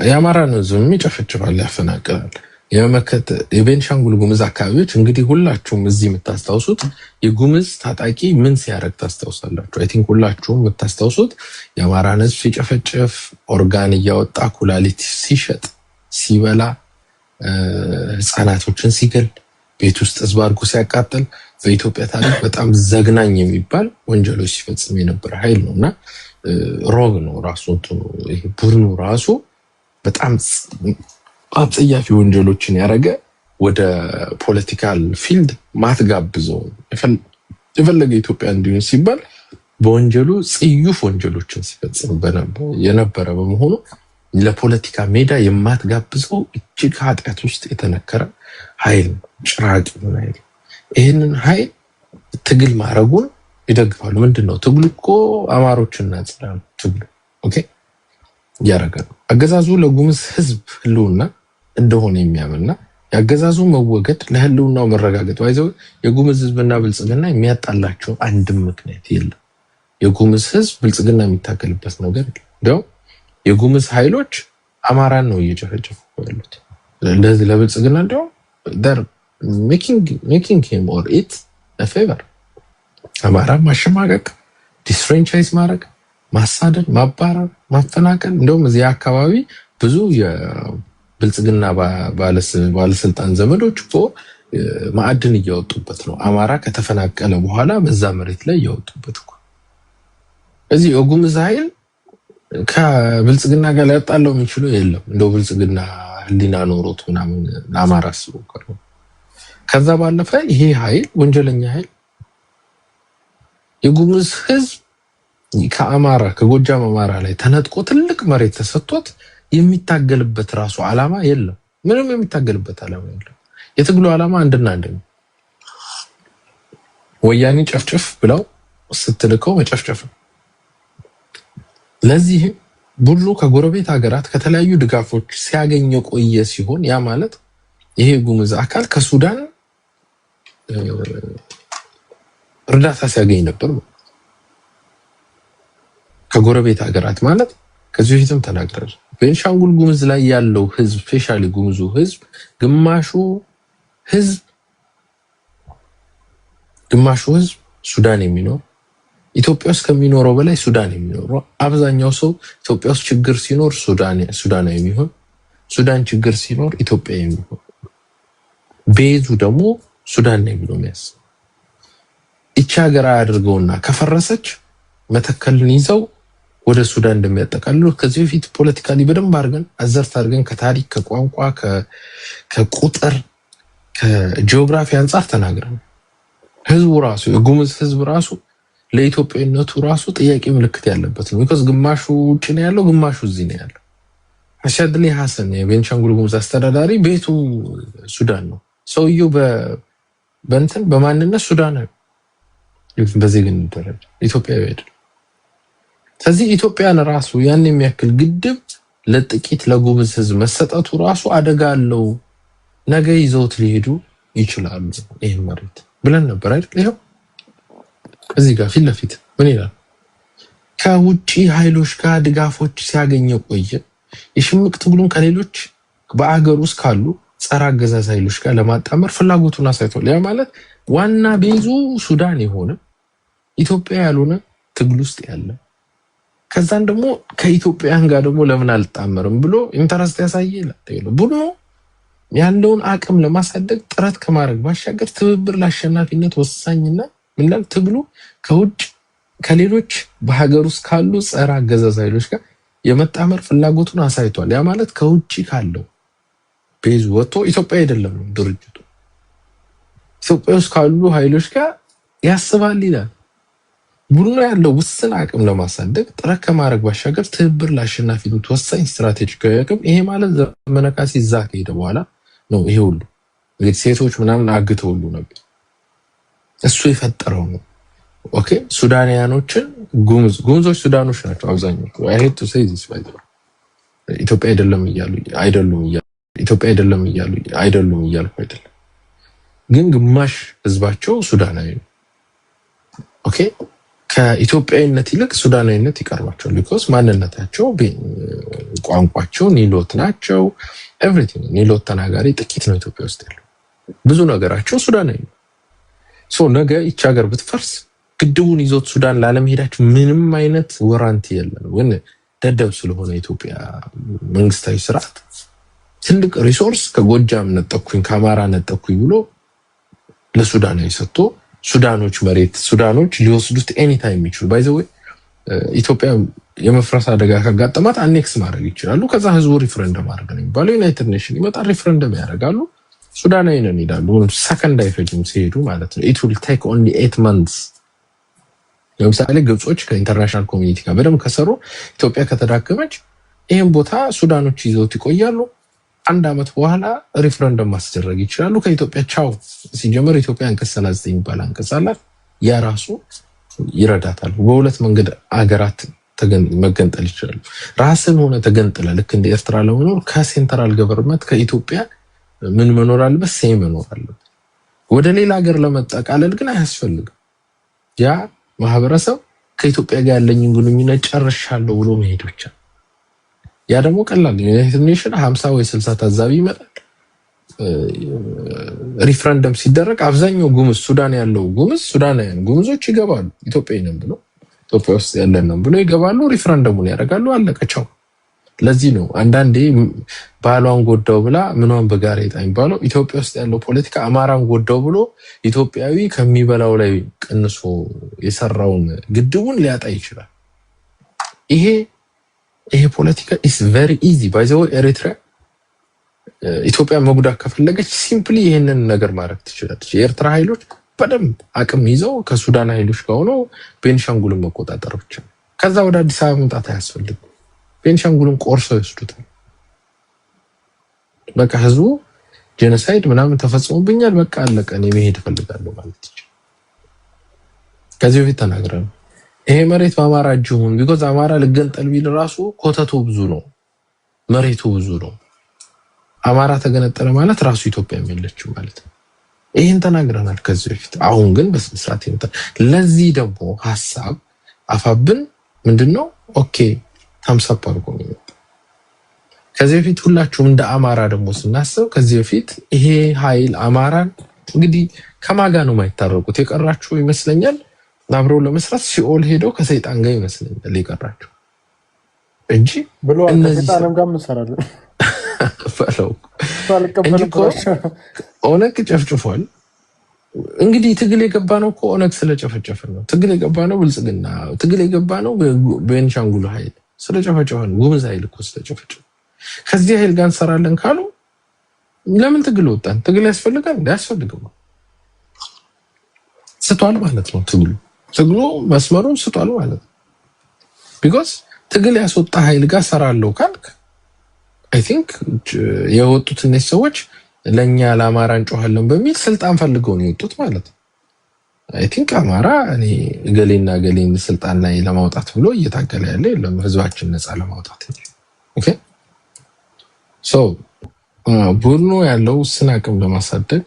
S1: የአማራን ህዝብ ይጨፈጭፋል፣ ያፈናቅላል፣ የመመከት የቤንሻንጉል ጉሙዝ አካባቢዎች እንግዲህ ሁላችሁም እዚህ የምታስታውሱት የጉሙዝ ታጣቂ ምን ሲያደርግ ታስታውሳላችሁ? አይ ቲንክ ሁላችሁም የምታስታውሱት የአማራን ህዝብ ሲጨፈጭፍ፣ ኦርጋን እያወጣ ኩላሊት ሲሸጥ፣ ሲበላ፣ ህፃናቶችን ሲገል፣ ቤት ውስጥ ህዝብ አድርጎ ሲያቃጥል በኢትዮጵያ ታሪክ በጣም ዘግናኝ የሚባል ወንጀሎች ሲፈጽም የነበረ ኃይል ነው እና ሮግ ነው ራሱ ቡድኑ ራሱ በጣም አጸያፊ ወንጀሎችን ያደረገ ወደ ፖለቲካል ፊልድ ማትጋብዘው የፈለገ ኢትዮጵያ እንዲሆን ሲባል በወንጀሉ ጽዩፍ ወንጀሎችን ሲፈጽም የነበረ በመሆኑ ለፖለቲካ ሜዳ የማትጋብዘው እጅግ ኃጢአት ውስጥ የተነከረ ኃይል ጭራቅ ኃይል ይህንን ኃይል ትግል ማድረጉን ይደግፋሉ። ምንድነው ትግሉ እኮ አማሮችና ጽዳን ትግሉ ኦኬ ያረጋ ነው። አገዛዙ ለጉሙዝ ህዝብ ህልውና እንደሆነ የሚያምንና ያገዛዙ መወገድ ለህልውናው መረጋገጥ ባይዘው የጉሙዝ ህዝብና ብልጽግና የሚያጣላቸው አንድም ምክንያት የለም። የጉሙዝ ህዝብ ብልጽግና የሚታገልበት ነገር ነው። የጉሙዝ ኃይሎች አማራን ነው እየጨፈጨፉ ያሉት። ለዚህ ለብልጽግና እንደው they're making him or it a favor አማራ ማሸማቀቅ፣ ዲስፍራንቻይዝ ማድረግ፣ ማሳደድ፣ ማባረር፣ ማፈናቀል እንደውም እዚህ አካባቢ ብዙ የብልጽግና ባለስልጣን ዘመዶች እኮ ማዕድን እያወጡበት ነው። አማራ ከተፈናቀለ በኋላ በዛ መሬት ላይ እያወጡበት እኮ እዚህ የጉሙዝ ኃይል ከብልጽግና ጋር ሊያጣለው የሚችለው የለም። እንደው ብልጽግና ህሊና ኖሮት ምናምን ለአማራ አስቦ ነው። ከዛ ባለፈ ይሄ ኃይል ወንጀለኛ ኃይል የጉሙዝ ህዝብ ከአማራ ከጎጃም አማራ ላይ ተነጥቆ ትልቅ መሬት ተሰጥቶት የሚታገልበት ራሱ ዓላማ የለም። ምንም የሚታገልበት ዓላማ የለም። የትግሉ ዓላማ አንድና አንድ ነው። ወያኔ ጨፍጨፍ ብለው ስትልከው መጨፍጨፍ ነው። ለዚህ ቡድኑ ከጎረቤት ሀገራት ከተለያዩ ድጋፎች ሲያገኝ የቆየ ሲሆን ያ ማለት ይሄ ጉሙዝ አካል ከሱዳን እርዳታ ሲያገኝ ነበር። ከጎረቤት ሀገራት ማለት ከዚህ በፊትም ተናግረናል። ቤንሻንጉል ጉሙዝ ላይ ያለው ህዝብ ስፔሻሊ ጉሙዙ ህዝብ ግማሹ ህዝብ ሱዳን የሚኖር ኢትዮጵያ ውስጥ ከሚኖረው በላይ ሱዳን የሚኖር አብዛኛው ሰው ኢትዮጵያ ውስጥ ችግር ሲኖር ሱዳናዊ የሚሆን ሱዳን ችግር ሲኖር ኢትዮጵያ የሚሆን ቤዙ ደግሞ ሱዳን ነው የሚለው የሚያስ እቺ ሀገር አያድርገውና ከፈረሰች መተከልን ይዘው ወደ ሱዳን እንደሚያጠቃልሉ ከዚህ በፊት ፖለቲካሊ በደንብ አድርገን አዘርት አድርገን ከታሪክ ከቋንቋ ከቁጥር ከጂኦግራፊ አንፃር ተናግረን ህዝቡ ራሱ የጉሙዝ ህዝብ ራሱ ለኢትዮጵያዊነቱ ራሱ ጥያቄ ምልክት ያለበት ነው። because ግማሹ ውጭ ነው ያለው፣ ግማሹ እዚህ ነው ያለው። አሻድሊ ሐሰን የቤንሻንጉል ጉሙዝ አስተዳዳሪ ቤቱ ሱዳን ነው። ሰውየው በእንትን በማንነት ሱዳን ነው፣ በዜግነት ደረጃ ኢትዮጵያዊ አይደለም። ስለዚህ ኢትዮጵያን ራሱ ያን የሚያክል ግድብ ለጥቂት ለጉሙዝ ህዝብ መሰጠቱ ራሱ አደጋ አለው። ነገ ይዘውት ሊሄዱ ይችላሉ ይሄ መሬት ብለን ነበር አይደል? ይሄው እዚህ ጋር ፊት ለፊት ምን ይላል? ከውጪ ኃይሎች ጋር ድጋፎች ሲያገኝ ቆየ። የሽምቅ ትግሉን ከሌሎች በአገር ውስጥ ካሉ ጸረ አገዛዝ ኃይሎች ጋር ለማጣመር ፍላጎቱን አሳይቷል። ያ ማለት ዋና ቤዙ ሱዳን የሆነ ኢትዮጵያ ያልሆነ ትግል ውስጥ ያለ ከዛን ደግሞ ከኢትዮጵያን ጋር ደግሞ ለምን አልጣመርም ብሎ ኢንተረስት ያሳየ ይላል። ቡድኑ ያለውን አቅም ለማሳደግ ጥረት ከማድረግ ባሻገር ትብብር ለአሸናፊነት ወሳኝና ምንላል ትግሉ ከውጭ ከሌሎች በሀገር ውስጥ ካሉ ጸረ አገዛዝ ኃይሎች ጋር የመጣመር ፍላጎቱን አሳይቷል። ያ ማለት ከውጭ ካለው ቤዝ ወጥቶ ኢትዮጵያ አይደለም ድርጅቱ ኢትዮጵያ ውስጥ ካሉ ኃይሎች ጋር ያስባል ይላል። ቡድኑ ያለው ውስን አቅም ለማሳደግ ጥረት ከማድረግ ባሻገር ትብብር ለአሸናፊነት ወሳኝ ስትራቴጂካዊ አቅም። ይሄ ማለት ዘመነ ካሴ እዛ ከሄደ በኋላ ነው። ይሄ ሁሉ እንግዲህ ሴቶች ምናምን አግተው ሁሉ ነበር እሱ የፈጠረው ነው። ኦኬ ሱዳናውያኖችን ጉሙዞች ሱዳኖች ናቸው አብዛኞቹ። አይሄድ ቱ ሴይ ዚስ ባይ ኢትዮጵያ አይደለም እያሉ ኢትዮጵያ አይደለም እያሉ አይደሉም እያልኩ አይደለም፣ ግን ግማሽ ህዝባቸው ሱዳናዊ ነው። ኦኬ ከኢትዮጵያዊነት ይልቅ ሱዳናዊነት ይቀርባቸዋል። ቢኮዝ ማንነታቸው ቋንቋቸው ኒሎት ናቸው። ኤቭሪቲንግ ኒሎት ተናጋሪ ጥቂት ነው ኢትዮጵያ ውስጥ ያለው። ብዙ ነገራቸው ሱዳናዊ ነው። ሶ ነገ ይቺ ሀገር ብትፈርስ ግድቡን ይዞት ሱዳን ላለመሄዳቸው ምንም አይነት ወራንቲ የለም። ግን ደደብ ስለሆነ ኢትዮጵያ መንግስታዊ ስርዓት ትልቅ ሪሶርስ ከጎጃም ነጠኩኝ ከአማራ ነጠኩኝ ብሎ ለሱዳናዊ ሰጥቶ ሱዳኖች መሬት ሱዳኖች ሊወስዱት ኤኒ ታይም ይችላሉ። ባይ ዘ ወይ ኢትዮጵያ የመፍረስ አደጋ ካጋጠማት አኔክስ ማድረግ ይችላሉ። ከዛ ህዝቡ ሪፈረንደም ማድረግ ነው የሚባለው። ዩናይትድ ኔሽን ይመጣል፣ ሪፈረንደም ያደርጋሉ። ሱዳናዊ ነን ይላሉ። ሰከንድ አይፈጅም ሲሄዱ ማለት ነው። ኢት ዊል ቴክ ኦንሊ 8 months። ለምሳሌ ግብጾች ከኢንተርናሽናል ኮሚኒቲ ጋር በደንብ ከሰሩ ኢትዮጵያ ከተዳከመች ይሄን ቦታ ሱዳኖች ይዘውት ይቆያሉ። 1 ዓመት በኋላ ሪፈረንደም ማስደረግ ይችላሉ። ከኢትዮጵያ ቻው ሲጀምር ኢትዮጵያ አንቀጽ 39 ይባላል አንቀጽ አላት። ያ ራሱ ይረዳታል። በሁለት መንገድ አገራት መገንጠል ይችላሉ። ራስን ሆነ ተገንጥለ ልክ እንደ ኤርትራ ለመኖር ከሴንትራል ገቨርንመንት ከኢትዮጵያ ምን መኖር አለበት? ሴም መኖር አለበት። ወደ ሌላ ሀገር ለመጠቃለል ግን አያስፈልግም። ያ ማህበረሰብ ከኢትዮጵያ ጋር ያለኝን ግንኙነት ጨርሻለሁ ብሎ መሄድ ብቻ። ያ ደግሞ ቀላል ዩናይትድ ኔሽን 50 ወይ 60 ታዛቢ ይመጣል። ሪፈረንደም ሲደረግ አብዛኛው ጉሙዝ ሱዳን ያለው ጉሙዝ ሱዳናውያን ጉሙዞች ይገባሉ። ኢትዮጵያዊ ነን ብሎ ኢትዮጵያ ውስጥ ያለን ነው ብሎ ይገባሉ። ሪፈረንደሙን ያደርጋሉ። አለቀቸው። ለዚህ ነው አንዳንዴ ባሏን ጎዳው ብላ ምኗን በጋሬጣ የሚባለው። ኢትዮጵያ ውስጥ ያለው ፖለቲካ አማራን ጎዳው ብሎ ኢትዮጵያዊ ከሚበላው ላይ ቀንሶ የሰራውን ግድቡን ሊያጣ ይችላል። ይሄ ፖለቲካ is very easy by the way። ኤሪትሪያ ኢትዮጵያ መጉዳት ከፈለገች ሲምፕሊ ይሄንን ነገር ማድረግ ትችላለች። የኤርትራ ኃይሎች በደንብ አቅም ይዘው ከሱዳን ኃይሎች ጋር ሆነው ቤንሻንጉልን መቆጣጠር ብቻ። ከዛ ወደ አዲስ አበባ መምጣት አያስፈልግም። ቤንሻንጉልን ቆርሰው ይወስዱታል። በቃ ህዝቡ ጄኖሳይድ ምናምን ተፈጽሞብኛል፣ በቃ አለቀ፣ እኔ መሄድ እፈልጋለሁ ማለት ይችላል። ከዚህ በፊት ተናግረን ይሄ መሬት በአማራ እጅ ይሁን ቢኮዝ አማራ ልገንጠል ቢል ራሱ ኮተቱ ብዙ ነው፣ መሬቱ ብዙ ነው። አማራ ተገነጠለ ማለት ራሱ ኢትዮጵያ የሚለችው ማለት ነው። ይሄን ተናግረናል ከዚህ በፊት። አሁን ግን በስንት ለዚህ ደግሞ ሐሳብ አፋብን ምንድነው? ኦኬ ታምሳፕ አድርጎ ነው። ከዚህ በፊት ሁላችሁም እንደ አማራ ደግሞ ስናስብ ከዚህ በፊት ይሄ ኃይል አማራን እንግዲህ ከማጋ ነው የማይታረቁት የቀራችሁ ይመስለኛል። አብረው ለመስራት ሲኦል ሄደው ከሰይጣን ጋር ይመስለኛል የቀራችሁ እንጂ
S2: ብሎ ከሰይጣንም ጋር እንሰራለን
S1: ፈለው ኦነግ ጨፍጭፏል። እንግዲህ ትግል የገባ ነው እኮ ኦነግ ስለጨፈጨፈ ነው። ትግል የገባ ነው ብልጽግና፣ ትግል የገባ ነው ቤንሻንጉል ኃይል ስለጨፈጨፈ ነው። ጉሙዝ ኃይል እኮ ስለጨፈጨፈ ከዚህ ኃይል ጋር እንሰራለን ካሉ ለምን ትግል ወጣን? ትግል ያስፈልጋል እንዳያስፈልግም ስቷል ማለት ነው። ትግሉ መስመሩን ስቷል ማለት ነው። ቢኮዝ ትግል ያስወጣ ኃይል ጋር ሰራለው ካልክ አይ ቲንክ የወጡት እነዚህ ሰዎች ለኛ ለአማራ እንጮሃለን በሚል ስልጣን ፈልገው ነው የወጡት ማለት ነው። አይ ቲንክ አማራ እኔ ገሌና ገሌን ስልጣን ላይ ለማውጣት ብሎ እየታገለ ያለ የለም፣ ህዝባችን ነፃ ለማውጣት እንጂ። ኦኬ ሶ ቡድኑ ያለው ውስን አቅም ለማሳደግ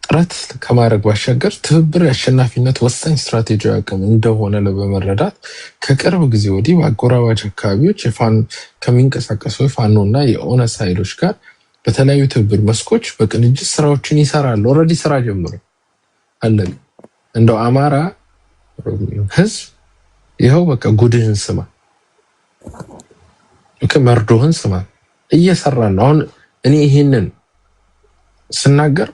S1: ጥረት ከማድረግ ባሻገር ትብብር የአሸናፊነት ወሳኝ ስትራቴጂያዊ አቅም እንደሆነ በመረዳት ከቅርብ ጊዜ ወዲህ በአጎራባች አካባቢዎች ከሚንቀሳቀሱ የፋኖና የኦነግ ኃይሎች ጋር በተለያዩ ትብብር መስኮች በቅንጅት ስራዎችን ይሰራል። ኦልሬዲ ስራ ጀምሮ አለ። እንደው አማራ ህዝብ ይኸው በቃ ጉድህን ስማ፣ መርዶህን ስማ እየሰራን ነው። አሁን እኔ ይሄንን ስናገር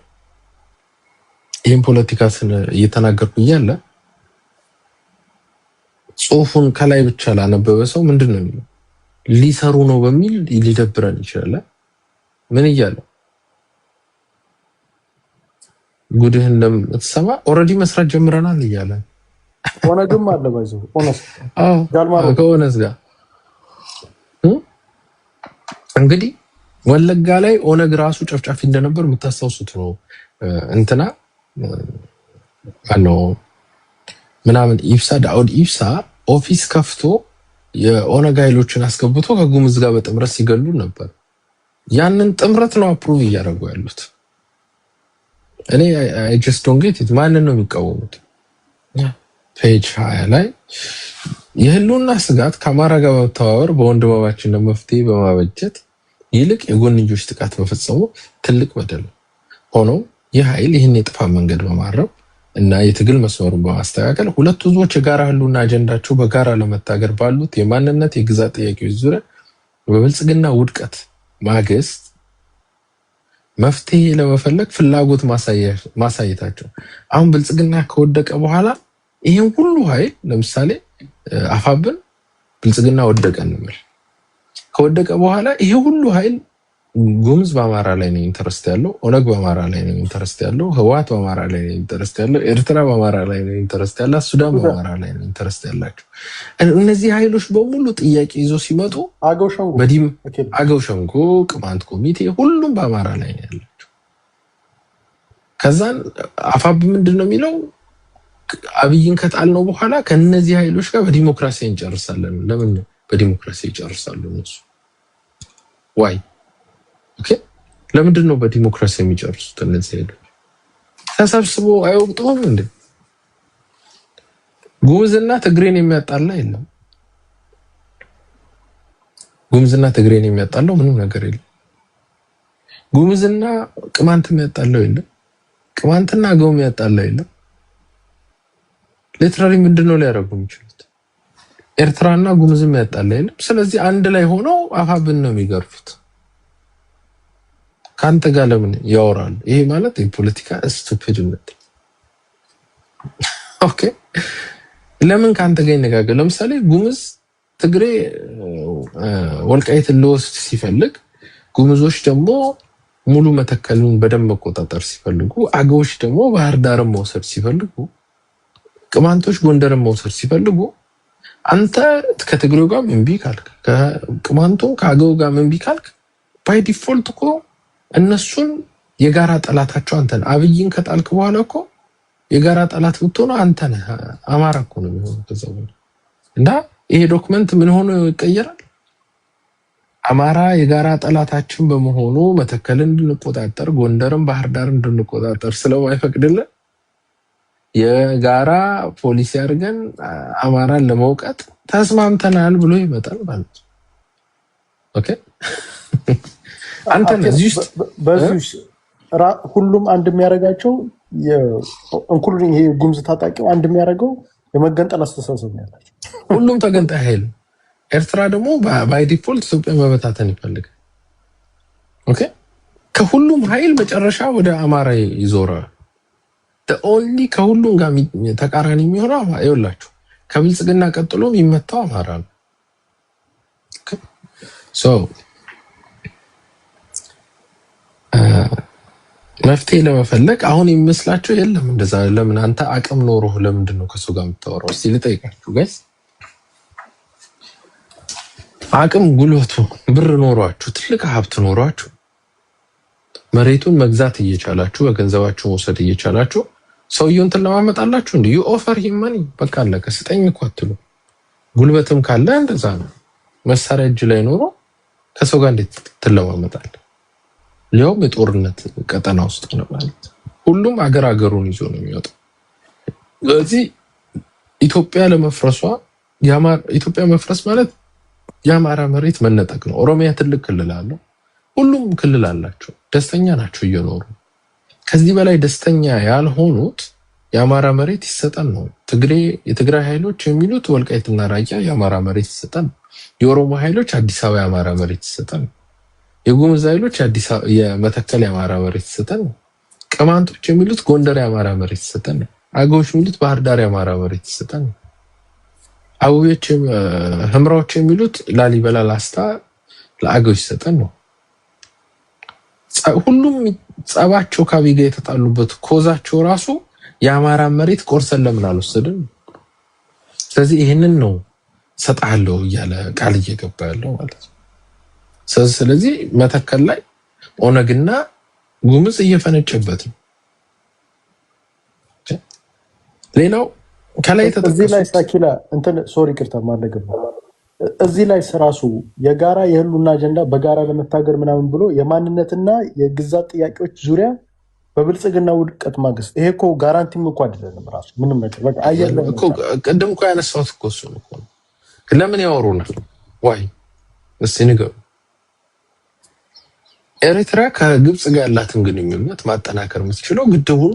S1: ይሄን ፖለቲካ እየተናገርኩ እያለ ጽሁፉን ከላይ ብቻ ላነበበ ሰው ምንድነው የሚለው ሊሰሩ ነው በሚል ሊደብረን ይችላል። ምን እያለ ጉድህን ለምትሰማ ኦልሬዲ መስራት ጀምረናል እያለ
S2: ኦነግም አለ ባይዘው ኦነስ
S1: ከኦነስ ጋር እንግዲህ ወለጋ ላይ ኦነግ ራሱ ጨፍጫፊ እንደነበር የምታስታውሱት ነው። እንትና አለው ምናምን ኢብሳ ዳውድ ኢብሳ ኦፊስ ከፍቶ የኦነግ ኃይሎችን አስገብቶ ከጉምዝ ጋር በጥምረት ሲገሉ ነበር። ያንን ጥምረት ነው አፕሩቭ እያደረጉ ያሉት። እኔ አይ ጀስት ዶንት ጌት ኢት። ማንን ነው የሚቃወሙት? ፔጅ 20 ላይ የህልውና ስጋት ከአማራ ጋር በመተባበር በወንድማማችነት መፍትሄ በማበጀት ይልቅ የጎንዮሽ ጥቃት መፈጸሙ ትልቅ በደል ነው። ሆኖም ይህ ኃይል ይህን የጥፋት መንገድ በማረም እና የትግል መስመሩን በማስተካከል ሁለቱ ህዝቦች የጋራ ህልውና አጀንዳቸው በጋራ ለመታገር ባሉት የማንነት የግዛት ጥያቄዎች ዙሪያ በብልጽግና ውድቀት ማግስት መፍትሄ ለመፈለግ ፍላጎት ማሳየታቸው አሁን ብልጽግና ከወደቀ በኋላ ይሄን ሁሉ ኃይል ለምሳሌ አፋብን ብልጽግና ወደቀ እንበል። ከወደቀ በኋላ ይሄ ሁሉ ኃይል ጉምዝ በአማራ ላይ ነው ኢንተረስት ያለው፣ ኦነግ በአማራ ላይ ነው ኢንተረስት ያለው፣ ህወሓት በአማራ ላይ ነው ኢንተረስት ያለው፣ ኤርትራ በአማራ ላይ ነው ኢንተረስት ያለው፣ ሱዳን በአማራ ላይ ነው ኢንተረስት ያላቸው። እነዚህ ኃይሎች በሙሉ ጥያቄ ይዞ ሲመጡ አገው ሸንጎ፣ ቅማንት ኮሚቴ ሁሉም በአማራ ላይ ነው ያላቸው። ከዛን አፋብ ምንድነው የሚለው አብይን ከጣልነው በኋላ ከነዚህ ኃይሎች ጋር በዲሞክራሲ እንጨርሳለን። ለምን በዲሞክራሲ ይጨርሳሉ እነሱ? ዋይ ኦኬ ለምንድን ነው በዲሞክራሲ የሚጨርሱት? እነዚህ ኃይሎች ተሰብስበው አይወጡም እንዴ? ጉምዝና ትግሬን የሚያጣላ የለም። ጉምዝና ትግሬን የሚያጣላው ምንም ነገር የለም። ጉምዝና ቅማንት የሚያጣላው የለም። ቅማንትና አገው የሚያጣላው የለም። ሊትራሊ ምንድነው ሊያደርጉ የሚችሉት? ኤርትራና ጉምዝም ያጣላ የለም። ስለዚህ አንድ ላይ ሆነው አፋብን ነው የሚገርፉት። ካንተ ጋር ለምን ያወራሉ? ይሄ ማለት የፖለቲካ ስቱፒድነት። ኦኬ ለምን ካንተ ጋር ይነጋገር? ለምሳሌ ጉምዝ ትግሬ ወልቃይትን ለወስድ ሲፈልግ፣ ጉምዞች ደግሞ ሙሉ መተከልን በደንብ መቆጣጠር ሲፈልጉ፣ አገዎች ደግሞ ባህር ዳርን መውሰድ ሲፈልጉ፣ ቅማንቶች ጎንደርን መውሰድ ሲፈልጉ አንተ ከትግሬው ጋር እምቢ ካልክ ከቅማንቱም ከአገው ጋር እምቢ ካልክ ባይ ዲፎልት እኮ እነሱን የጋራ ጠላታቸው አንተ ነህ። አብይን ከጣልክ በኋላ እኮ የጋራ ጠላት ብትሆን አንተ ነህ። አማራ እኮ ነው የሚሆነው ከዛ በኋላ እና ይሄ ዶክመንት ምን ሆኖ ይቀየራል? አማራ የጋራ ጠላታችን በመሆኑ መተከልን እንድንቆጣጠር ጎንደርን ባህር ዳርን እንድንቆጣጠር ስለማይፈቅድልን የጋራ ፖሊሲ አድርገን አማራን ለመውቀጥ ተስማምተናል ብሎ ይመጣል ማለት ነው። ኦኬ አንተ ነዚህ
S2: በዚህ ሁሉም አንድ የሚያደርጋቸው ኢንክሉዲንግ ይሄ ጉምዝ ታጣቂው አንድ የሚያደርገው የመገንጠል አስተሳሰብ ነው ያላቸው።
S1: ሁሉም ተገንጣይ ኃይል። ኤርትራ ደግሞ ባይ ዲፎልት ኢትዮጵያ መበታተን ይፈልጋል። ኦኬ ከሁሉም ኃይል መጨረሻ ወደ አማራ ይዞራል። ኦንሊ ከሁሉም ጋር ተቃራኒ የሚሆነው አይወላችሁ ከብልጽግና ቀጥሎ የሚመታው አማራ ነው። ሶ መፍትሄ ለመፈለግ አሁን የሚመስላችሁ የለም እንደዛ። ለምን አንተ አቅም ኖሮህ ለምንድን ነው ከሱ ጋር የምታወራው? እስቲ ልጠይቃችሁ ጋይስ። አቅም ጉልበቱ ብር ኖሯችሁ ትልቅ ሀብት ኖሯችሁ መሬቱን መግዛት እየቻላችሁ በገንዘባችሁ መውሰድ እየቻላችሁ ሰውየውን ትለማመጣላችሁ እንዴ? you offer him money በቃ አለቀ። ስጠኝ እኮ አትሉ። ጉልበትም ካለ እንደዛ ነው። መሳሪያ እጅ ላይ ኖሮ ከሰው ጋር እንዴት ትለማመጣለህ? ሊያውም የጦርነት ቀጠና ውስጥ ነው ማለት። ሁሉም አገሩን ይዞ ነው የሚወጣው። ስለዚህ ኢትዮጵያ ለመፍረሷ ኢትዮጵያ መፍረስ ማለት የአማራ መሬት መነጠቅ ነው። ኦሮሚያ ትልቅ ክልል አለው። ሁሉም ክልል አላቸው። ደስተኛ ናቸው እየኖሩ። ከዚህ በላይ ደስተኛ ያልሆኑት የአማራ መሬት ይሰጠን ነው። የትግራይ ኃይሎች የሚሉት ወልቃይትና ራያ የአማራ መሬት ይሰጠን፣ የኦሮሞ ኃይሎች አዲስ አበባ የአማራ መሬት ይሰጠን፣ የጉሙዝ ኃይሎች የመተከል የአማራ መሬት ይሰጠን፣ ቅማንቶች የሚሉት ጎንደር የአማራ መሬት ይሰጠን፣ አገዎች የሚሉት ባህር ዳር የአማራ መሬት ይሰጠን፣ አውዮች ህምራዎች የሚሉት ላሊበላ ላስታ ለአገዎች ይሰጠን ነው። ሁሉም ጸባቸው ከአቢጋ የተጣሉበት ኮዛቸው ራሱ የአማራ መሬት ቆርሰን ለምን አልወሰድን? ስለዚህ ይሄንን ነው ሰጣለው እያለ ቃል እየገባ ያለው ማለት ነው። ስለዚህ መተከል ላይ ኦነግና ጉምዝ እየፈነጨበት ነው። ሌላው ከላይ
S2: እዚህ ላይ ሳኪላ እንትን ሶሪ ቅርታ ማለገብ እዚህ ላይ ስራሱ የጋራ የህሉና አጀንዳ በጋራ ለመታገር ምናምን ብሎ የማንነትና የግዛት ጥያቄዎች ዙሪያ በብልጽግና ውድቀት ማግስት ይሄ እኮ ጋራንቲም እኮ አይደለም። ራሱ ምንም ነገር በቃ አየለ
S1: እኮ ቅድም እኮ ያነሳሁት እኮ እሱ ነው። ለምን ያወሩናል? ዋይ እስቲ ንገሩ። ኤርትራ ከግብጽ ጋር ያላትን ግንኙነት ማጠናከር የምትችለው ግድቡን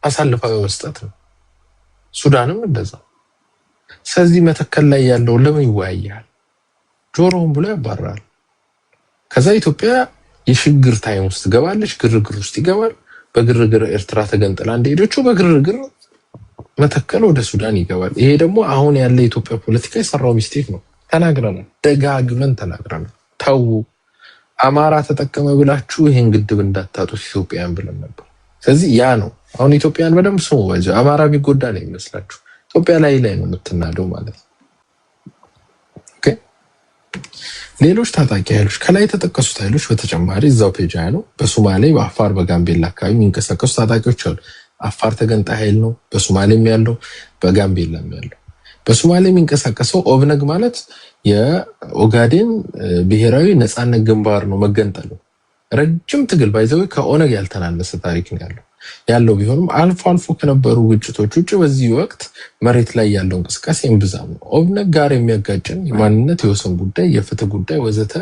S1: አሳልፋ በመስጠት ነው። ሱዳንም እንደዛ። ስለዚህ መተከል ላይ ያለው ለምን ይወያያል? ጆሮውን ብሎ ያባራል። ከዛ ኢትዮጵያ የሽግግር ታይም ውስጥ ገባለች፣ ግርግር ውስጥ ይገባል። በግርግር ኤርትራ ተገንጥላ እንደሄደችው በግርግር መተከል ወደ ሱዳን ይገባል። ይሄ ደግሞ አሁን ያለ የኢትዮጵያ ፖለቲካ የሰራው ሚስቴክ ነው። ተናግረናል፣ ደጋግመን ተናግረናል። ተው አማራ ተጠቀመ ብላችሁ ይሄን ግድብ እንዳታጡት ኢትዮጵያን ብለን ነበር። ስለዚህ ያ ነው አሁን ኢትዮጵያን በደንብ ስሙ። አማራ ቢጎዳ ነው ይመስላችሁ? ኢትዮጵያ ላይ ነው የምትናደው ማለት ነው። ኦኬ ሌሎች ታጣቂ ኃይሎች ከላይ የተጠቀሱት ኃይሎች በተጨማሪ እዛው ፔጅ ነው በሶማሌ፣ በአፋር፣ በጋምቤላ አካባቢ የሚንቀሳቀሱ ታጣቂዎች አሉ። አፋር ተገንጣይ ኃይል ነው፣ በሶማሌም ያለው በጋምቤላም ያለው። በሶማሌ የሚንቀሳቀሰው ኦብነግ ማለት የኦጋዴን ብሔራዊ ነፃነት ግንባር ነው። መገንጠሉ ረጅም ትግል ባይዘው ከኦነግ ያልተናነሰ ታሪክ ነው ያለው ቢሆንም አልፎ አልፎ ከነበሩ ግጭቶች ውጭ በዚህ ወቅት መሬት ላይ ያለው እንቅስቃሴ እምብዛም ነው። ኦብነግ ጋር የሚያጋጭን የማንነት የወሰን ጉዳይ፣ የፍትህ ጉዳይ ወዘተ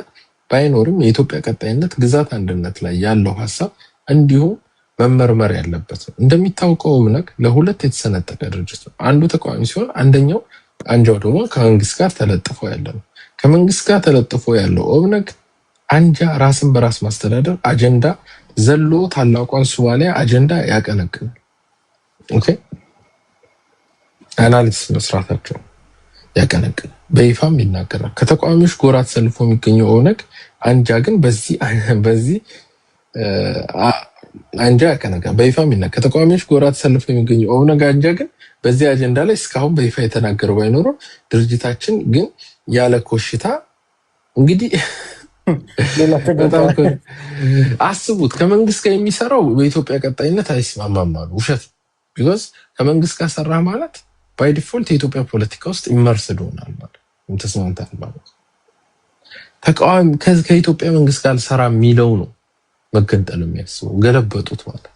S1: ባይኖርም የኢትዮጵያ ቀጣይነት፣ ግዛት አንድነት ላይ ያለው ሀሳብ እንዲሁም መመርመር ያለበት ነው። እንደሚታወቀው ኦብነግ ለሁለት የተሰነጠቀ ድርጅት ነው። አንዱ ተቃዋሚ ሲሆን አንደኛው አንጃው ደግሞ ከመንግስት ጋር ተለጥፎ ያለ ነው። ከመንግስት ጋር ተለጥፎ ያለው ኦብነግ አንጃ ራስን በራስ ማስተዳደር አጀንዳ ዘሎ ታላቋን ሶማሊያ አጀንዳ ያቀነቅናል። ኦኬ አናሊሲስ መስራታቸው ያቀነቅናል፣ በይፋም ይናገራል። ከተቃዋሚዎች ጎራ ተሰልፎ የሚገኘው ኦብነግ አንጃ ግን በዚህ አንጃ ያቀነቅናል፣ በይፋም ይናገራል። ከተቃዋሚዎች ጎራ ተሰልፎ የሚገኘው ኦብነግ አንጃ ግን በዚህ አጀንዳ ላይ እስካሁን በይፋ የተናገረው ባይኖርም ድርጅታችን ግን ያለ ኮሽታ እንግዲህ አስቡት ከመንግስት ጋር የሚሰራው በኢትዮጵያ ቀጣይነት አይስማማም አሉ። ውሸት። ቢኮዝ ከመንግስት ጋር ሰራ ማለት ባይ ዲፎልት የኢትዮጵያ ፖለቲካ ውስጥ ኢመርስድ ሆናል ማለት ተስማምታል ማለት። ተቃዋሚ ከኢትዮጵያ መንግስት ጋር ሰራ የሚለው ነው መገንጠል የሚያስበው። ገለበጡት ማለት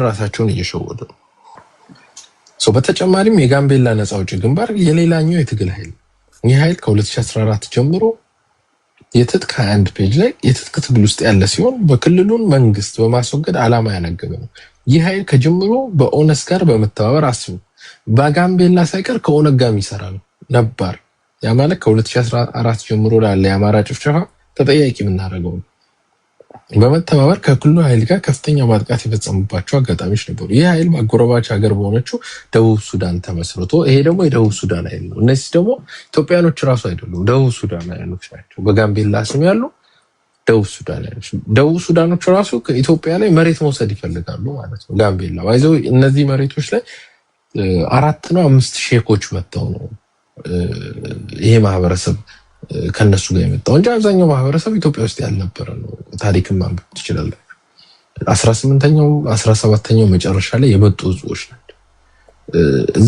S1: ራሳቸውን እየሸወዱ ነው። በተጨማሪም የጋምቤላ ነፃ አውጪ ግንባር የሌላኛው የትግል ኃይል ይህ ኃይል ከ2014 ጀምሮ የትጥቅ 21 ፔጅ ላይ የትጥቅ ትግል ውስጥ ያለ ሲሆን በክልሉን መንግስት በማስወገድ ዓላማ ያነገበ ነው። ይህ ኃይል ከጀምሮ በኦነስ ጋር በመተባበር አስቡ በጋምቤላ ሳይቀር ከኦነግ ጋር የሚሰራ ነው ነበር። ያ ማለት ከ2014 ጀምሮ ላለ የአማራ ጭፍጨፋ ተጠያቂ የምናደርገው ነው። በመተባበር ከክልሉ ኃይል ጋር ከፍተኛ ማጥቃት የፈጸሙባቸው አጋጣሚዎች ነበሩ። ይህ ኃይል ማጎረባች ሀገር በሆነችው ደቡብ ሱዳን ተመስርቶ፣ ይሄ ደግሞ የደቡብ ሱዳን ኃይል ነው። እነዚህ ደግሞ ኢትዮጵያኖች ራሱ አይደሉም፣ ደቡብ ሱዳን ኃይሎች ናቸው። በጋምቤላ ስም ያሉ ደቡብ ሱዳን ኃይሎች። ደቡብ ሱዳኖች ራሱ ከኢትዮጵያ ላይ መሬት መውሰድ ይፈልጋሉ ማለት ነው። ጋምቤላ ባይዘው እነዚህ መሬቶች ላይ 4 ነው 5 ሼኮች መጥተው ነው ይሄ ማህበረሰብ ከነሱ ጋር የመጣው እንጂ አብዛኛው ማህበረሰብ ኢትዮጵያ ውስጥ ያልነበረ ነው። ታሪክም ማንበብ ትችላለህ። 18ኛው 17ኛው መጨረሻ ላይ የመጡ ህዝቦች ናቸው።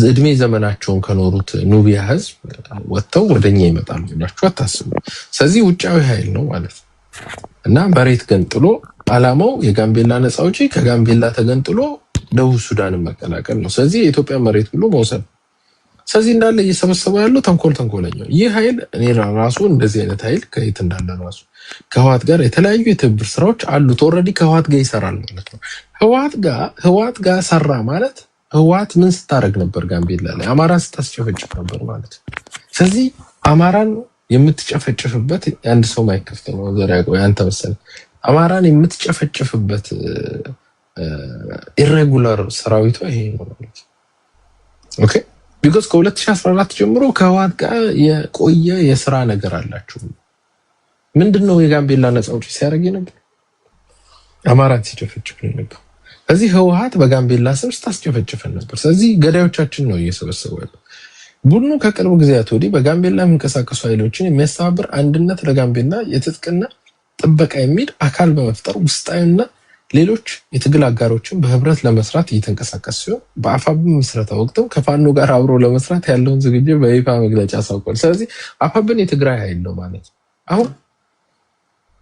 S1: እድሜ ዘመናቸውን ከኖሩት ኑቢያ ህዝብ ወጥተው ወደኛ ይመጣሉ ብላችሁ አታስቡ። ስለዚህ ውጫዊ ኃይል ነው ማለት ነው እና መሬት ገንጥሎ አላማው የጋምቤላ ነፃ አውጪ ከጋምቤላ ተገንጥሎ ደቡብ ሱዳንን መቀላቀል ነው። ስለዚህ የኢትዮጵያ መሬት ብሎ መውሰድ። ስለዚህ እንዳለ እየሰበሰበው ያለው ተንኮለኛው ይህ ኃይል እኔ ራሱ እንደዚህ አይነት ኃይል ከየት እንዳለ ራሱ ከህወሓት ጋር የተለያዩ የትብብር ስራዎች አሉት። ኦልሬዲ ከህወሓት ጋር ይሰራል ማለት ነው። ህወሓት ጋር ሰራ ማለት ህወሓት ምን ስታደርግ ነበር? ጋምቤላ ላይ አማራን ስታስጨፈጭፍ ነበር ማለት ነው። ስለዚህ አማራን የምትጨፈጭፍበት አንድ ሰው ማይከፍት ነው ዘራቆ ያንተ መሰለኝ አማራን የምትጨፈጭፍበት ኢሬጉላር ሰራዊቱ ይሄ ነው ማለት ኦኬ። ቢኮዝ ከ2014 ጀምሮ ከህወሓት ጋር የቆየ የስራ ነገር አላችሁ። ምንድነው የጋምቤላ ነፃ አውጪ ሲያደርግ ነበር? አማራን ሲጨፈጭፍ ነበር። ስለዚህ ህወሓት በጋምቤላ ስም ስታስጨፈጭፈን ነበር። ስለዚህ ገዳዮቻችን ነው እየሰበሰቡ ያለው። ቡድኑ ከቅርብ ጊዜያት ወዲህ በጋምቤላ የሚንቀሳቀሱ ኃይሎችን የሚያስተባብር አንድነት ለጋምቤላ የትጥቅና ጥበቃ የሚል አካል በመፍጠር ውስጣዊና ሌሎች የትግል አጋሮችን በህብረት ለመስራት እየተንቀሳቀስ ሲሆን በአፋብ ምስረታ ወቅትም ከፋኖ ጋር አብሮ ለመስራት ያለውን ዝግጅት በይፋ መግለጫ አሳውቋል። ስለዚህ አፋብን የትግራይ ኃይል ነው ማለት ነው። አሁን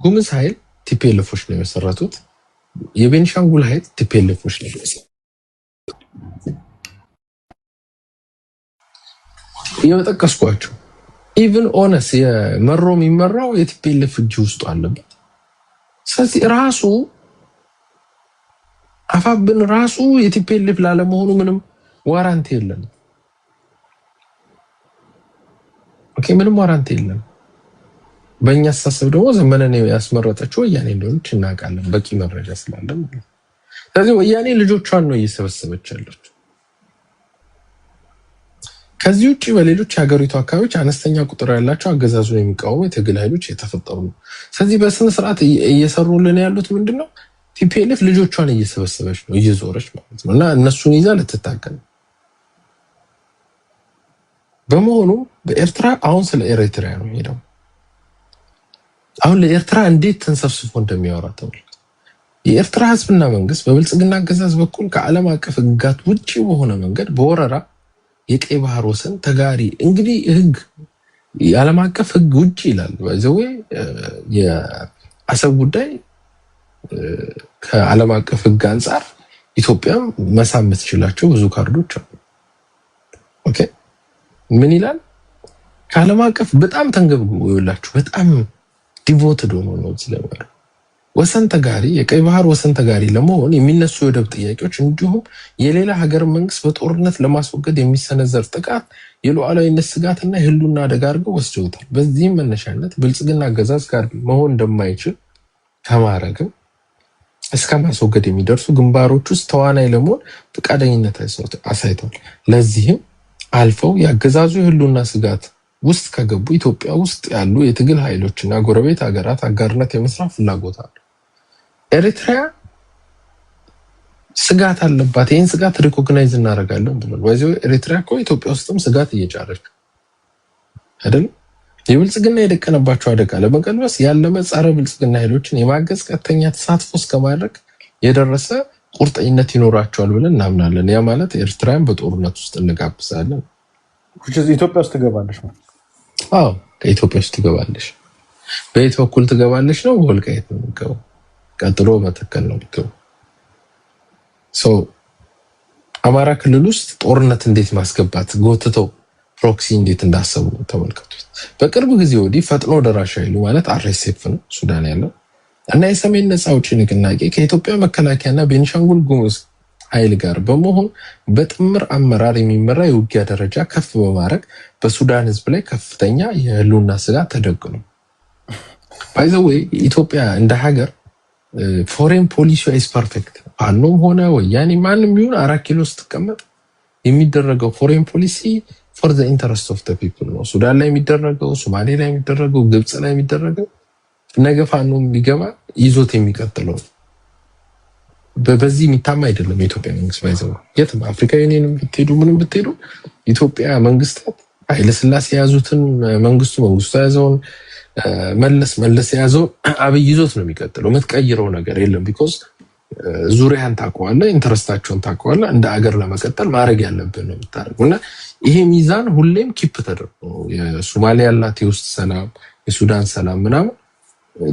S1: ጉምዝ ኃይል ቲፒኤልኤፎች ነው የመሰረቱት። የቤንሻንጉል ኃይል ቲፒኤልኤፎች ነው የጠቀስኳቸው። ኢቭን ኦነስ የመሮ የሚመራው የቲፒኤልኤፍ እጅ ውስጥ አለበት። ስለዚህ ራሱ አፋብን ራሱ የቲፒኤልኤፍ ላለመሆኑ ምንም ዋራንቲ የለም። ኦኬ ምንም ዋራንቲ የለም። በእኛ አስተሳሰብ ደግሞ ዘመነን ያስመረጠችው ወያኔ እንደሆነች እናውቃለን፣ በቂ መረጃ ስላለን። ስለዚህ ወያኔ ልጆቿን ነው እየሰበሰበች ያለችው። ከዚህ ውጭ በሌሎች የሀገሪቱ አካባቢዎች አነስተኛ ቁጥር ያላቸው አገዛዙን የሚቃወሙ የትግል ኃይሎች የተፈጠሩ ነው። ስለዚህ በስነ ስርዓት እየሰሩልን ያሉት ምንድነው? ቲፒኤልኤፍ ልጆቿን እየሰበሰበች ነው እየዞረች ማለት ነው እና እነሱን ይዛ ልትታገል። በመሆኑ በኤርትራ አሁን ስለ ኤርትራ ነው ሄደው አሁን ለኤርትራ እንዴት ተንሰፍስፎ እንደሚያወራ ተመልከቱ። የኤርትራ ህዝብና መንግስት በብልጽግና አገዛዝ በኩል ከዓለም አቀፍ ህግጋት ውጪ በሆነ መንገድ በወረራ የቀይ ባህር ወሰን ተጋሪ እንግዲህ ህግ የዓለም አቀፍ ህግ ውጪ ይላል። ባይዘው የአሰብ ጉዳይ ከዓለም አቀፍ ህግ አንፃር ኢትዮጵያ መሳም የምትችላቸው ብዙ ካርዶች አሉ። ኦኬ ምን ይላል? ከዓለም አቀፍ በጣም ተንገብግቦ ይውላችሁ በጣም ዲቮትድ ሆኖ ነው ስለማር ወሰን ተጋሪ የቀይ ባህር ወሰን ተጋሪ ለመሆን የሚነሱ የወደብ ጥያቄዎች እንዲሁም የሌላ ሀገር መንግስት በጦርነት ለማስወገድ የሚሰነዘር ጥቃት የሉዓላዊነት ስጋትና የህልውና አደጋ አድርገው ወስደውታል። በዚህም መነሻነት ብልጽግና አገዛዝ ጋር መሆን እንደማይችል ከማረግም እስከ ማስወገድ የሚደርሱ ግንባሮች ውስጥ ተዋናይ ለመሆን ፈቃደኝነት አሳይተዋል። ለዚህም አልፈው የአገዛዙ የህልውና ስጋት ውስጥ ከገቡ ኢትዮጵያ ውስጥ ያሉ የትግል ኃይሎችና ጎረቤት ሀገራት አጋርነት የመስራት ፍላጎት አለ። ኤርትራ ስጋት አለባት። ይህን ስጋት ሪኮግናይዝ እናደርጋለን ብሏል። ወይዘው ኤርትራ እኮ ኢትዮጵያ ውስጥም ስጋት እየጫረች አይደል? የብልጽግና የደቀነባቸው አደጋ ለመቀልበስ ያለመ ጸረ ብልጽግና ኃይሎችን የማገዝ ቀጥተኛ ተሳትፎ እስከማድረግ የደረሰ ቁርጠኝነት ይኖራቸዋል ብለን እናምናለን። ያ ማለት ኤርትራን በጦርነት ውስጥ እንጋብዛለን።
S2: ኢትዮጵያ ውስጥ ትገባለች ማለት
S1: አዎ፣ ከኢትዮጵያ ውስጥ ትገባለች። በየት በኩል ትገባለች ነው? ወልቃይት ነው የምትገባው። ቀጥሎ መተከል ነው የምትገባው። አማራ ክልል ውስጥ ጦርነት እንዴት ማስገባት ጎትተው ፕሮክሲ እንዴት እንዳሰቡ ተመልከቱት። በቅርብ ጊዜ ወዲህ ፈጥኖ ደራሽ ኃይሉ ማለት አርኤስኤፍ ነው ሱዳን ያለው እና የሰሜን ነፃ አውጪ ንቅናቄ ከኢትዮጵያ መከላከያና ቤንሻንጉል ጉሙዝ ኃይል ጋር በመሆን በጥምር አመራር የሚመራ የውጊያ ደረጃ ከፍ በማድረግ በሱዳን ህዝብ ላይ ከፍተኛ የህልውና ስጋት ተደቅኗል። ባይ ዘ ዌይ ኢትዮጵያ እንደ ሀገር ፎሬን ፖሊሲ ኢዝ ፐርፌክት። ፋኖም ሆነ ወያኔ ማንም ቢሆን 4 ኪሎ ስትቀመጥ የሚደረገው ፎሬን ፖሊሲ ፎር ዘ ኢንተረስት ኦፍ ዘ ፒፕል ነው። ሱዳን ላይ የሚደረገው፣ ሶማሌ ላይ የሚደረገው፣ ግብጽ ላይ የሚደረገው ነገ ፋኖም ቢገባ ይዞት የሚቀጥለው በዚህ የሚታማ አይደለም። የኢትዮጵያ መንግስት ባይዘው የትም አፍሪካ ዩኒየንም ብትሄዱ ምንም ብትሄዱ ኢትዮጵያ መንግስታት ኃይለ ሥላሴ የያዙትን መንግስቱ ያዘውን መለስ የያዘው አብይ ይዞት ነው የሚቀጥለው። የምትቀይረው ነገር የለም። ቢኮዝ ዙሪያን ታውቀዋለህ፣ ኢንተረስታቸውን ታውቀዋለህ። እንደ አገር ለመቀጠል ማድረግ ያለብን ነው የምታደርገው እና ይሄ ሚዛን ሁሌም ኪፕ ተደርጎ የሶማሊያ ያላት የውስጥ ሰላም፣ የሱዳን ሰላም ምናምን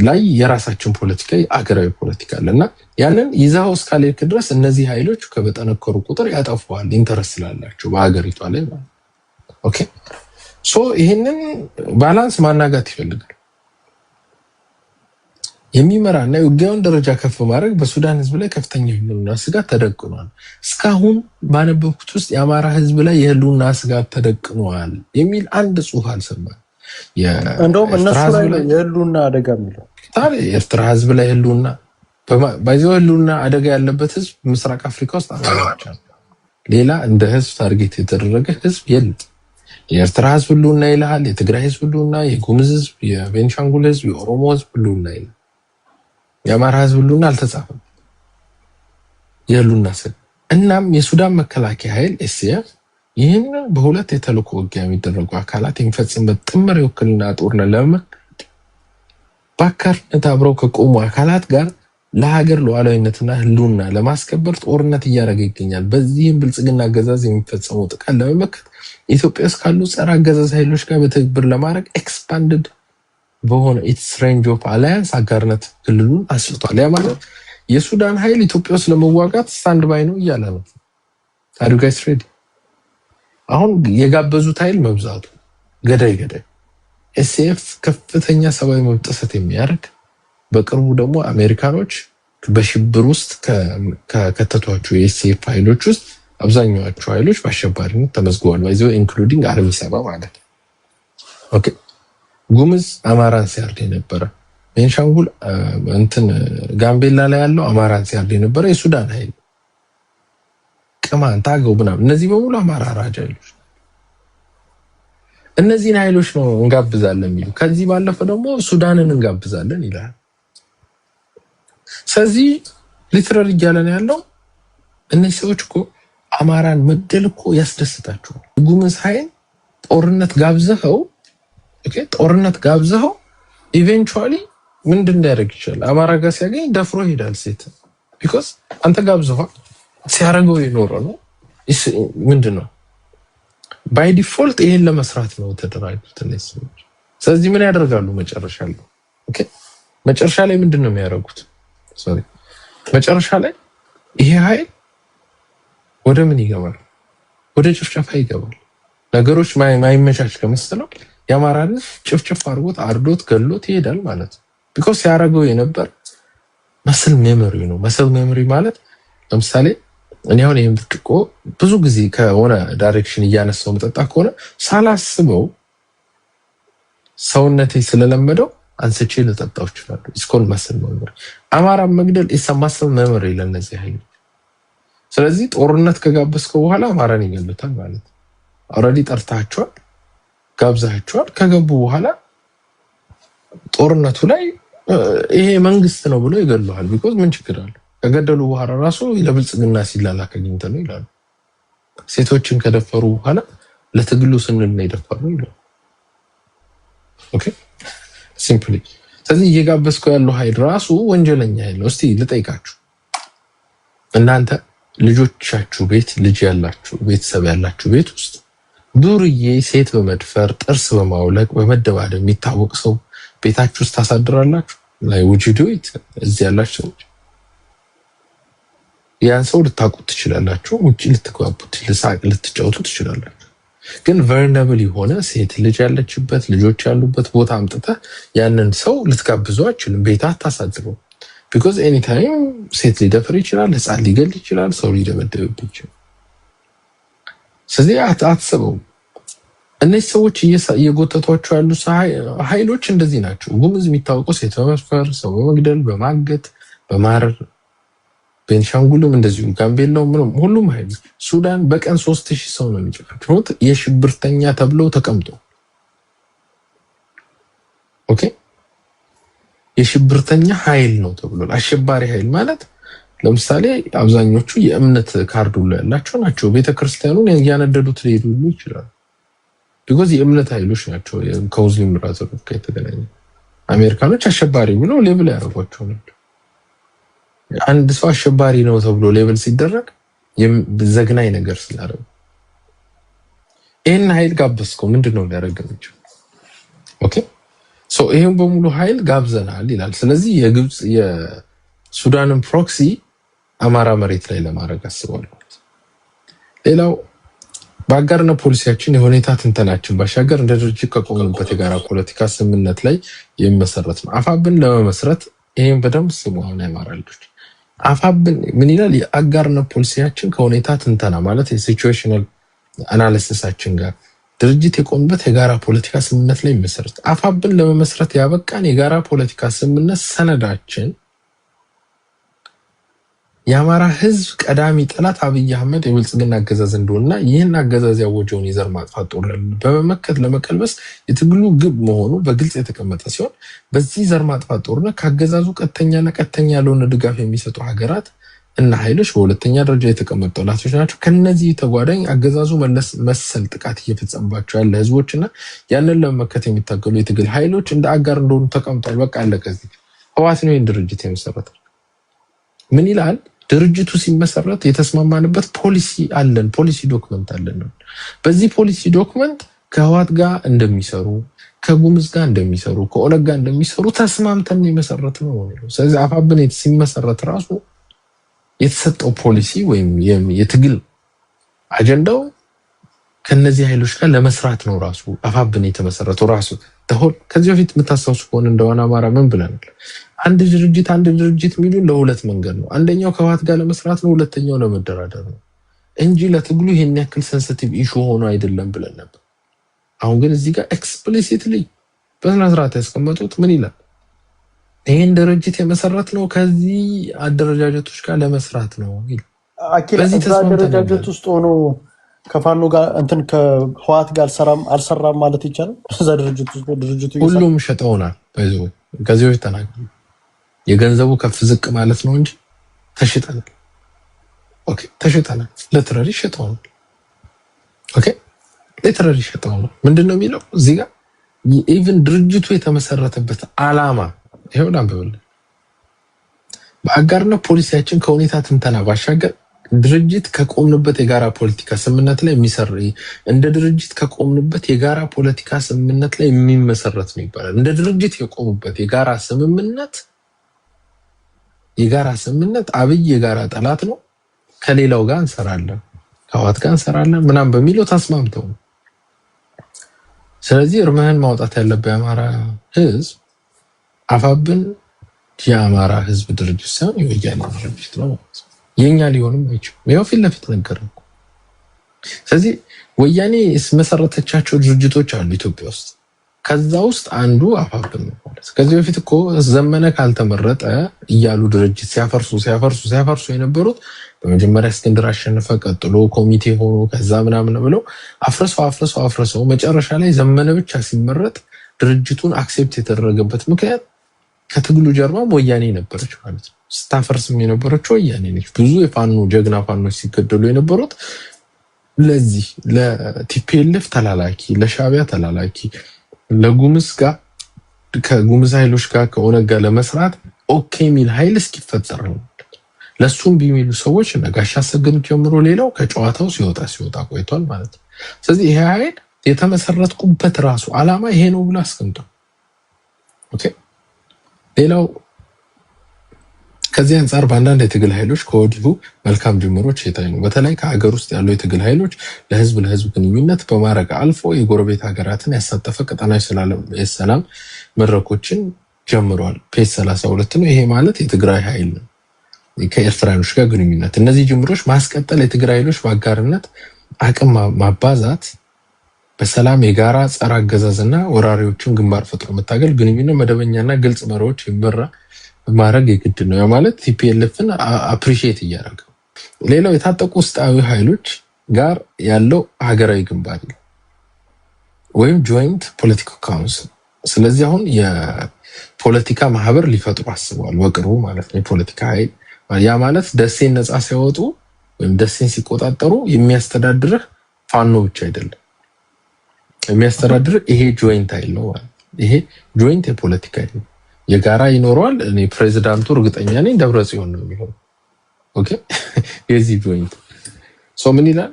S1: ላይ የራሳችን ፖለቲካ አገራዊ ፖለቲካ አለና ያንን ይዛው እስካልሄድክ ድረስ እነዚህ ኃይሎች ከበጠነከሩ ቁጥር ያጠፋዋል፣ ኢንተረስት ስላላቸው በአገሪቷ ላይ ማለት ኦኬ። ሶ ይሄንን ባላንስ ማናጋት ይፈልጋል። የሚመራና የውጊያውን ደረጃ ከፍ ማድረግ በሱዳን ህዝብ ላይ ከፍተኛ የህልውና ስጋት ተደቅኗል። እስካሁን ባነበብኩት ውስጥ የአማራ ህዝብ ላይ የህልውና ስጋት ተደቅኗል የሚል አንድ ጽሑፍ አልሰማም።
S2: እንደውም እነሱ ላይ የህልውና አደጋ የሚለው
S1: የኤርትራ ህዝብ ላይ ህልውና ባይዘው ህልውና አደጋ ያለበት ህዝብ ምስራቅ አፍሪካ ውስጥ አማራ ብቻ ነው። ሌላ እንደ ህዝብ ታርጌት የተደረገ ህዝብ የለም። የኤርትራ ህዝብ ህልውና ይልሃል፣ የትግራይ ህዝብ ህልውና፣ የጉሙዝ ህዝብ፣ የቤንሻንጉል ህዝብ፣ የኦሮሞ ህዝብ ህልውና ይልሃል። የአማራ ህዝብ ህልውና አልተጻፈም የህልውና ስል። እናም የሱዳን መከላከያ ኃይል ኤስኤፍ ይህን በሁለት የተልእኮ ውጊያ የሚደረጉ አካላት የሚፈጽምበት ጥምር የውክልና ጦርነት ለመመከት በአጋርነት አብረው ከቆሙ አካላት ጋር ለሀገር ሉዓላዊነትና ህልውና ለማስከበር ጦርነት እያደረገ ይገኛል። በዚህም ብልጽግና አገዛዝ የሚፈጸመው ጥቃት ለመመከት ኢትዮጵያ ውስጥ ካሉ ጸረ አገዛዝ ኃይሎች ጋር በትብብር ለማድረግ ኤክስፓንድድ በሆነ ኢትስ ሬንጅ ኦፍ አላያንስ አጋርነት ክልሉን አስፍቷል። ያ ማለት የሱዳን ኃይል ኢትዮጵያ ውስጥ ለመዋጋት ስታንድ ባይ ነው እያለ ነው። አር ዩ ጋይስ ሬዲ? አሁን የጋበዙት ኃይል መብዛቱ ገዳይ ኤስኤፍ ከፍተኛ ሰብአዊ መብት ጥሰት የሚያደርግ በቅርቡ ደግሞ አሜሪካኖች በሽብር ውስጥ ከከተቷቸው የኤስኤፍ ኃይሎች ውስጥ አብዛኛዎቹ ኃይሎች በአሸባሪነት ተመዝግበዋል። ባይዘው ኢንክሉዲንግ አርሚ ሰባ ማለት ኦኬ። ጉምዝ አማራን ሲያርድ የነበረ ቤንሻንጉል ጋምቤላ ላይ ያለው አማራን ሲያርድ የነበረ የሱዳን ኃይል ቅማንት፣ አገው ምናምን እነዚህ በሙሉ አማራ ራጅ ኃይሎች። እነዚህን ኃይሎች ነው እንጋብዛለን የሚሉ። ከዚህ ባለፈ ደግሞ ሱዳንን እንጋብዛለን ይላል። ስለዚህ ሊትራሊ እያለን ያለው እነዚህ ሰዎች እኮ አማራን መግደል እኮ ያስደስታቸዋል። ጉምዝ ኃይል ጦርነት ጋብዘኸው ኢቬንቹዋሊ ምንድን እንዳያደርግ ይችላል? አማራ ጋር ሲያገኝ ደፍሮ ይሄዳል ሴት። ቢኮዝ አንተ ጋብዘኸዋል። ሲያደርገው የኖረ ነው። ምንድን ነው ባይ ዲፎልት ይሄን ለመስራት ነው ተደራጁት እነዚህ ሰዎች። ስለዚህ ምን ያደርጋሉ? መጨረሻ ላይ ምንድን ነው የሚያደርጉት? መጨረሻ ላይ ይሄ ኃይል ወደ ምን ይገባል? ወደ ጭፍጨፋ ይገባል። ነገሮች ማይመቻች ከመሰለው የአማራን ጭፍጭፍ አርዶት ገሎት ይሄዳል ማለት ነው። ቢኮዝ ሲያደርገው የነበር መስል ሜሞሪ ነው። መስል ሜሞሪ ማለት ለምሳሌ እኔ አሁን ይሄን ብርጭቆ ብዙ ጊዜ ከሆነ ዳይሬክሽን እያነሳው መጠጣ ከሆነ ሳላስበው ሰውነቴ ስለለመደው አንስቼ ልጠጣው ይችላል። ኢስኮል መስል ሜሞሪ። አማራን መግደል ኢሰማስል ሜሞሪ ለነዚህ ኃይሎች። ስለዚህ ጦርነት ከጋበዝከው በኋላ አማራን ይገሉታል ማለት ነው። ኦልሬዲ ጠርታቸዋል፣ ጋብዛቸዋል። ከገቡ በኋላ ጦርነቱ ላይ ይሄ መንግስት ነው ብሎ ይገሉሃል። ቢኮዝ ምን ችግር አለ? ከገደሉ በኋላ ራሱ ለብልጽግና ሲላላክ አግኝተ ነው ይላሉ። ሴቶችን ከደፈሩ በኋላ ለትግሉ ስንል ነው የደፈሩ ይላሉ። ኦኬ ሲምፕሊ። ስለዚህ እየጋበዝከው ያለው ኃይል ራሱ ወንጀለኛ ኃይል ነው። እስቲ ልጠይቃችሁ፣ እናንተ ልጆቻችሁ ቤት ልጅ ያላችሁ ቤተሰብ ያላችሁ ቤት ውስጥ ዱርዬ ሴት በመድፈር ጥርስ በማውለቅ በመደባደብ የሚታወቅ ሰው ቤታችሁ ውስጥ ታሳድራላችሁ? ላይ ውጅዱት እዚህ ያላችሁ ሰዎች ያን ሰው ልታውቁት ትችላላችሁ፣ ውጪ ልትግባቡት ልትጫወቱ ትችላላችሁ። ግን ቨርነብል የሆነ ሴት ልጅ ያለችበት ልጆች ያሉበት ቦታ አምጥተህ ያንን ሰው ልትጋብዙ አችልም። ቤታ አታሳድረው። ቢኮዝ ኤኒታይም ሴት ሊደፍር ይችላል፣ ህፃን ሊገል ይችላል፣ ሰው ሊደበደብ ይችላል። ስለዚህ አትሰበው። እነዚህ ሰዎች እየጎተቷቸው ያሉ ኃይሎች እንደዚህ ናቸው። ጉምዝ የሚታወቀው ሴት በመድፈር ሰው በመግደል በማገት በማረር፣ ቤንሻንጉልም እንደዚሁ፣ ጋምቤላው ሁሉም ኃይሎች። ሱዳን በቀን 3000 ሰው ነው የሚጨፈጭፉት የሽብርተኛ ተብለው ተቀምጦ። ኦኬ የሽብርተኛ ኃይል ነው ተብሏል። አሸባሪ ኃይል ማለት ለምሳሌ አብዛኞቹ የእምነት ካርድ ሁሉ ያላቸው ናቸው። ቤተክርስቲያኑን ያነደዱት ሊሄዱ ይችላል። ቢኮዝ የእምነት ኃይሎች ናቸው ከሙስሊም ብራዘርሁድ ጋር የተገናኘ አሜሪካኖች አሸባሪ ብለው ሌብል ያደርጓቸው ነበር። አንድ ሰው አሸባሪ ነው ተብሎ ሌብል ሲደረግ ዘግናኝ ነገር ስላደረገ ይሄን ኃይል ጋበዝከው ምንድነው ሊያደርገው? ኦኬ ሶ ይሄን በሙሉ ኃይል ጋብዘናል ይላል። ስለዚህ የግብጽ የሱዳንን ፕሮክሲ አማራ መሬት ላይ ለማድረግ አስቧል። ሌላው በአጋርነት ፖሊሲያችን የሁኔታ ትንተናችን ባሻገር እንደ ድርጅት ከቆምንበት የጋራ ፖለቲካ ስምምነት ላይ የሚመሰረት ነው። አፋብን ለመመስረት ይሄን በደንብ ስሙ። አሁን ያማራልጆች አፋብን ምን ይላል? የአጋርነት ፖሊሲያችን ከሁኔታ ትንተና ማለት የሲቹዌሽናል አናሊሲሳችን ጋር ድርጅት የቆምበት የጋራ ፖለቲካ ስምምነት ላይ የሚመሰረት አፋብን ለመመስረት ያበቃን የጋራ ፖለቲካ ስምምነት ሰነዳችን የአማራ ህዝብ ቀዳሚ ጠላት አብይ አህመድ የብልጽግና አገዛዝ እንደሆነና ይህን አገዛዝ ያወጀውን የዘር ማጥፋት ጦርነት በመመከት ለመቀልበስ የትግሉ ግብ መሆኑ በግልጽ የተቀመጠ ሲሆን በዚህ ዘር ማጥፋት ጦርነት ከአገዛዙ ቀጥተኛ ያልሆነ ድጋፍ የሚሰጡ ሀገራት እና ኃይሎች በሁለተኛ ደረጃ የተቀመጡ ጠላቶች ናቸው። ከነዚህ ተጓዳኝ አገዛዙ መሰል ጥቃት እየፈጸመባቸው ያለ ህዝቦችና ያንን ለመመከት የሚታገሉ የትግል ኃይሎች እንደ አጋር እንደሆኑ ተቀምጧል። በቃ አለቀ። ህወሓት ነው ይህን ድርጅት የመሰረተው። ምን ይላል? ድርጅቱ ሲመሰረት የተስማማንበት ፖሊሲ አለን፣ ፖሊሲ ዶክመንት አለን። በዚህ ፖሊሲ ዶክመንት ከህወሓት ጋር እንደሚሰሩ፣ ከጉምዝ ጋር እንደሚሰሩ፣ ከኦነግ ጋር እንደሚሰሩ ተስማምተን የመሰረት ነው። ስለዚህ አፋብን ሲመሰረት ራሱ የተሰጠው ፖሊሲ ወይም የትግል አጀንዳው ከነዚህ ኃይሎች ጋር ለመስራት ነው። ራሱ አፋብን የተመሰረተው ራሱ ተሆል ከዚህ በፊት የምታስታውሱ ከሆነ እንደሆነ አማራ ምን ብለናል? አንድ ድርጅት የሚሉ ለሁለት መንገድ ነው። አንደኛው ከህወሓት ጋር ለመስራት ነው፣ ሁለተኛው ለመደራደር ነው እንጂ ለትግሉ ይሄን ያክል ሴንሲቲቭ ኢሹ ሆኖ አይደለም ብለን ነበር። አሁን ግን እዚህ ጋር ኤክስፕሊሲትሊ በስነ ስርዓት ያስቀመጡት ምን ይላል? ይሄን ድርጅት የመሰረት ነው ከዚህ አደረጃጀቶች ጋር ለመስራት ነው ይላል።
S2: በዚህ አደረጃጀት ውስጥ ሆኖ ከፋኖ ጋር እንትን ከህወሓት ጋር አልሰራም ማለት ይቻላል። እዛ ድርጅቱ
S1: ሁሉም ሸጠውናል። ከዚህ በፊት ተናግረን የገንዘቡ ከፍ ዝቅ ማለት ነው እንጂ ተሽጠናል። ኦኬ ተሽጠናል። ለትረሪ ሸጠውናል። ኦኬ ለትረሪ ሸጠውናል። ምንድነው የሚለው እዚህ ጋር ኢቭን ድርጅቱ የተመሰረተበት ዓላማ ይሄው አንብበል። በአጋርነት ፖሊሲያችን ከሁኔታ ትንተና ባሻገር ድርጅት ከቆምንበት የጋራ ፖለቲካ ስምምነት ላይ የሚሰራ እንደ ድርጅት ከቆምንበት የጋራ ፖለቲካ ስምምነት ላይ የሚመሰረት ነው ይባላል። እንደ ድርጅት የቆሙበት የጋራ ስምምነት አብይ የጋራ ጠላት ነው፣ ከሌላው ጋር እንሰራለን፣ ከህወሓት ጋር እንሰራለን ምናምን በሚለው ተስማምተው። ስለዚህ እርምህን ማውጣት ያለበት የአማራ ህዝብ አፋብን የአማራ ህዝብ ድርጅት ሳይሆን የወያኔ ድርጅት ነው። የኛ ሊሆንም አይችልም። ያው ፊት ለፊት ነገርኩ። ስለዚህ ወያኔ መሰረተቻቸው ድርጅቶች አሉ ኢትዮጵያ ውስጥ። ከዛ ውስጥ አንዱ አፋብን ነው ማለት። ከዚህ በፊት እኮ ዘመነ ካልተመረጠ እያሉ ድርጅት ሲያፈርሱ የነበሩት በመጀመሪያ እስክንድር አሸነፈ፣ ቀጥሎ ኮሚቴ ሆኖ ከዛ ምናምን ብለው አፍርሰው መጨረሻ ላይ ዘመነ ብቻ ሲመረጥ ድርጅቱን አክሴፕት የተደረገበት ምክንያት ከትግሉ ጀርባም ወያኔ ነበረች ማለት ነው። ስታፈርስም የነበረችው ወያኔ ነች። ብዙ የፋኖ ጀግና ፋኖች ሲገደሉ የነበሩት ለዚህ ለቲፒኤልኤፍ ተላላኪ፣ ለሻዕቢያ ተላላኪ፣ ለጉምዝ ጋር ከጉምዝ ኃይሎች ጋር ከኦነግ ጋር ለመስራት ኦኬ ሚል ኃይል እስኪፈጠር ነው። ለሱም ቢሚሉ ሰዎች ነጋሽ አሰግድ ጀምሮ ሌላው ከጨዋታው ሲወጣ ቆይቷል ማለት ነው። ስለዚህ ይሄ ኃይል የተመሰረተበት ራሱ ዓላማ ይሄ ነው ብሎ አስቀምጧል። ኦኬ ሌላው ከዚህ አንጻር በአንዳንድ የትግል ኃይሎች ከወዲሁ መልካም ጅምሮች የታዩ ነው። በተለይ ከሀገር ውስጥ ያሉ የትግል ኃይሎች ለህዝብ ግንኙነት በማድረግ አልፎ የጎረቤት ሀገራትን ያሳተፈ ቀጠናዊ የሰላም መድረኮችን ጀምረዋል። ፔጅ 32 ነው። ይሄ ማለት የትግራይ ኃይል ነው ከኤርትራኖች ጋር ግንኙነት። እነዚህ ጅምሮች ማስቀጠል የትግራይ ኃይሎች በአጋርነት አቅም ማባዛት፣ በሰላም የጋራ ጸረ አገዛዝና ወራሪዎችን ግንባር ፈጥሮ መታገል፣ ግንኙነት መደበኛና ግልጽ መሪዎች ይመራ ማድረግ የግድ ነው። ያ ማለት ቲፒኤልኤፍን አፕሪሺየት እያደረገ ሌላው የታጠቁ ውስጣዊ ኃይሎች ጋር ያለው ሀገራዊ ግንባር ወይም ጆይንት ፖለቲካል ካውንስል። ስለዚህ አሁን የፖለቲካ ማህበር ሊፈጥሩ አስበዋል በቅርቡ ማለት ነው። የፖለቲካ ኃይል ያ ማለት ደሴን ነፃ ሲያወጡ ወይም ደሴን ሲቆጣጠሩ የሚያስተዳድርህ ፋኖ ብቻ አይደለም። የሚያስተዳድር ይሄ ጆይንት ኃይል ነው ማለት ይሄ ጆይንት የፖለቲካ ኃይል ነው። የጋራ ይኖረዋል። እኔ ፕሬዚዳንቱ እርግጠኛ ነኝ ደብረጽዮን ነው የሚሆነው። ኦኬ የዚህ ጆይንት ምን ይላል?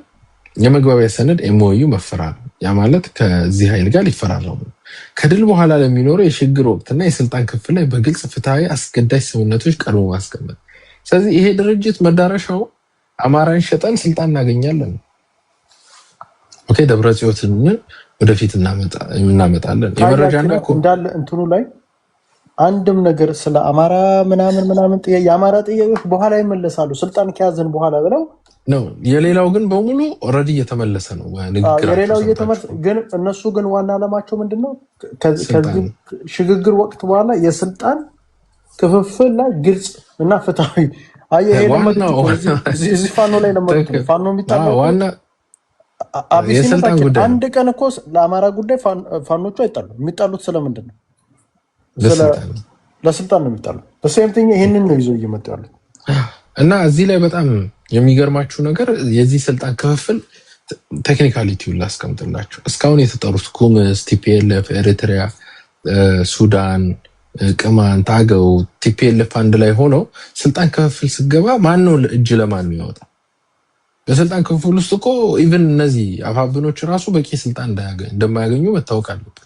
S1: የመግባቢያ ሰነድ ኤምኦዩ መፈራረም። ያ ማለት ከዚህ ኃይል ጋር ሊፈራረሙ ከድል በኋላ ለሚኖረው የሽግግር ወቅትና የስልጣን ክፍል ላይ በግልጽ ፍትሃዊ አስገዳጅ ስምምነቶች ቀርቦ ማስቀመጥ። ስለዚህ ይሄ ድርጅት መዳረሻው አማራን ሸጠን ስልጣን እናገኛለን። ኦኬ ደብረጽዮንን ወደፊት እናመጣለን። የመረጃና
S2: እንዳለ እንትኑ ላይ አንድም ነገር ስለ አማራ ምናምን የአማራ ጥያቄዎች በኋላ ይመለሳሉ ስልጣን ከያዘን በኋላ ብለው
S1: ነው። የሌላው ግን በሙሉ ኦልሬዲ እየተመለሰ ነው ንግግራቸው።
S2: የሌላው እየተመለሰ ግን እነሱ ግን ዋና ዓላማቸው ምንድነው? ከዚህ ሽግግር ወቅት በኋላ የስልጣን ክፍፍል ላይ ግልጽ እና ፍትሃዊ እዚህ ፋኖ ላይ ፋኖ የሚጣለው አንድ ቀን እኮ ለአማራ ጉዳይ ፋኖቹ አይጣሉ። የሚጣሉት ስለምንድን ነው? ለስልጣን ነው የሚጣሉ። በሴምቲንግ ይህንን ነው ይዞ እየመጡ ያሉት
S1: እና እዚህ ላይ በጣም የሚገርማችሁ ነገር የዚህ ስልጣን ክፍፍል ቴክኒካሊቲውን ላስቀምጥላችሁ። እስካሁን የተጠሩት ኩምስ፣ ቲፒኤልኤፍ፣ ኤሪትሪያ፣ ሱዳን፣ ቅማንት፣ አገው፣ ቲፒኤልኤፍ አንድ ላይ ሆነው ስልጣን ክፍፍል ስገባ ማን ነው እጅ ለማን የሚያወጣ? በስልጣን ክፍፍል ውስጥ እኮ ኢቭን እነዚህ አፋብኖች ራሱ በቂ ስልጣን እንደማያገኙ መታወቅ አለበት።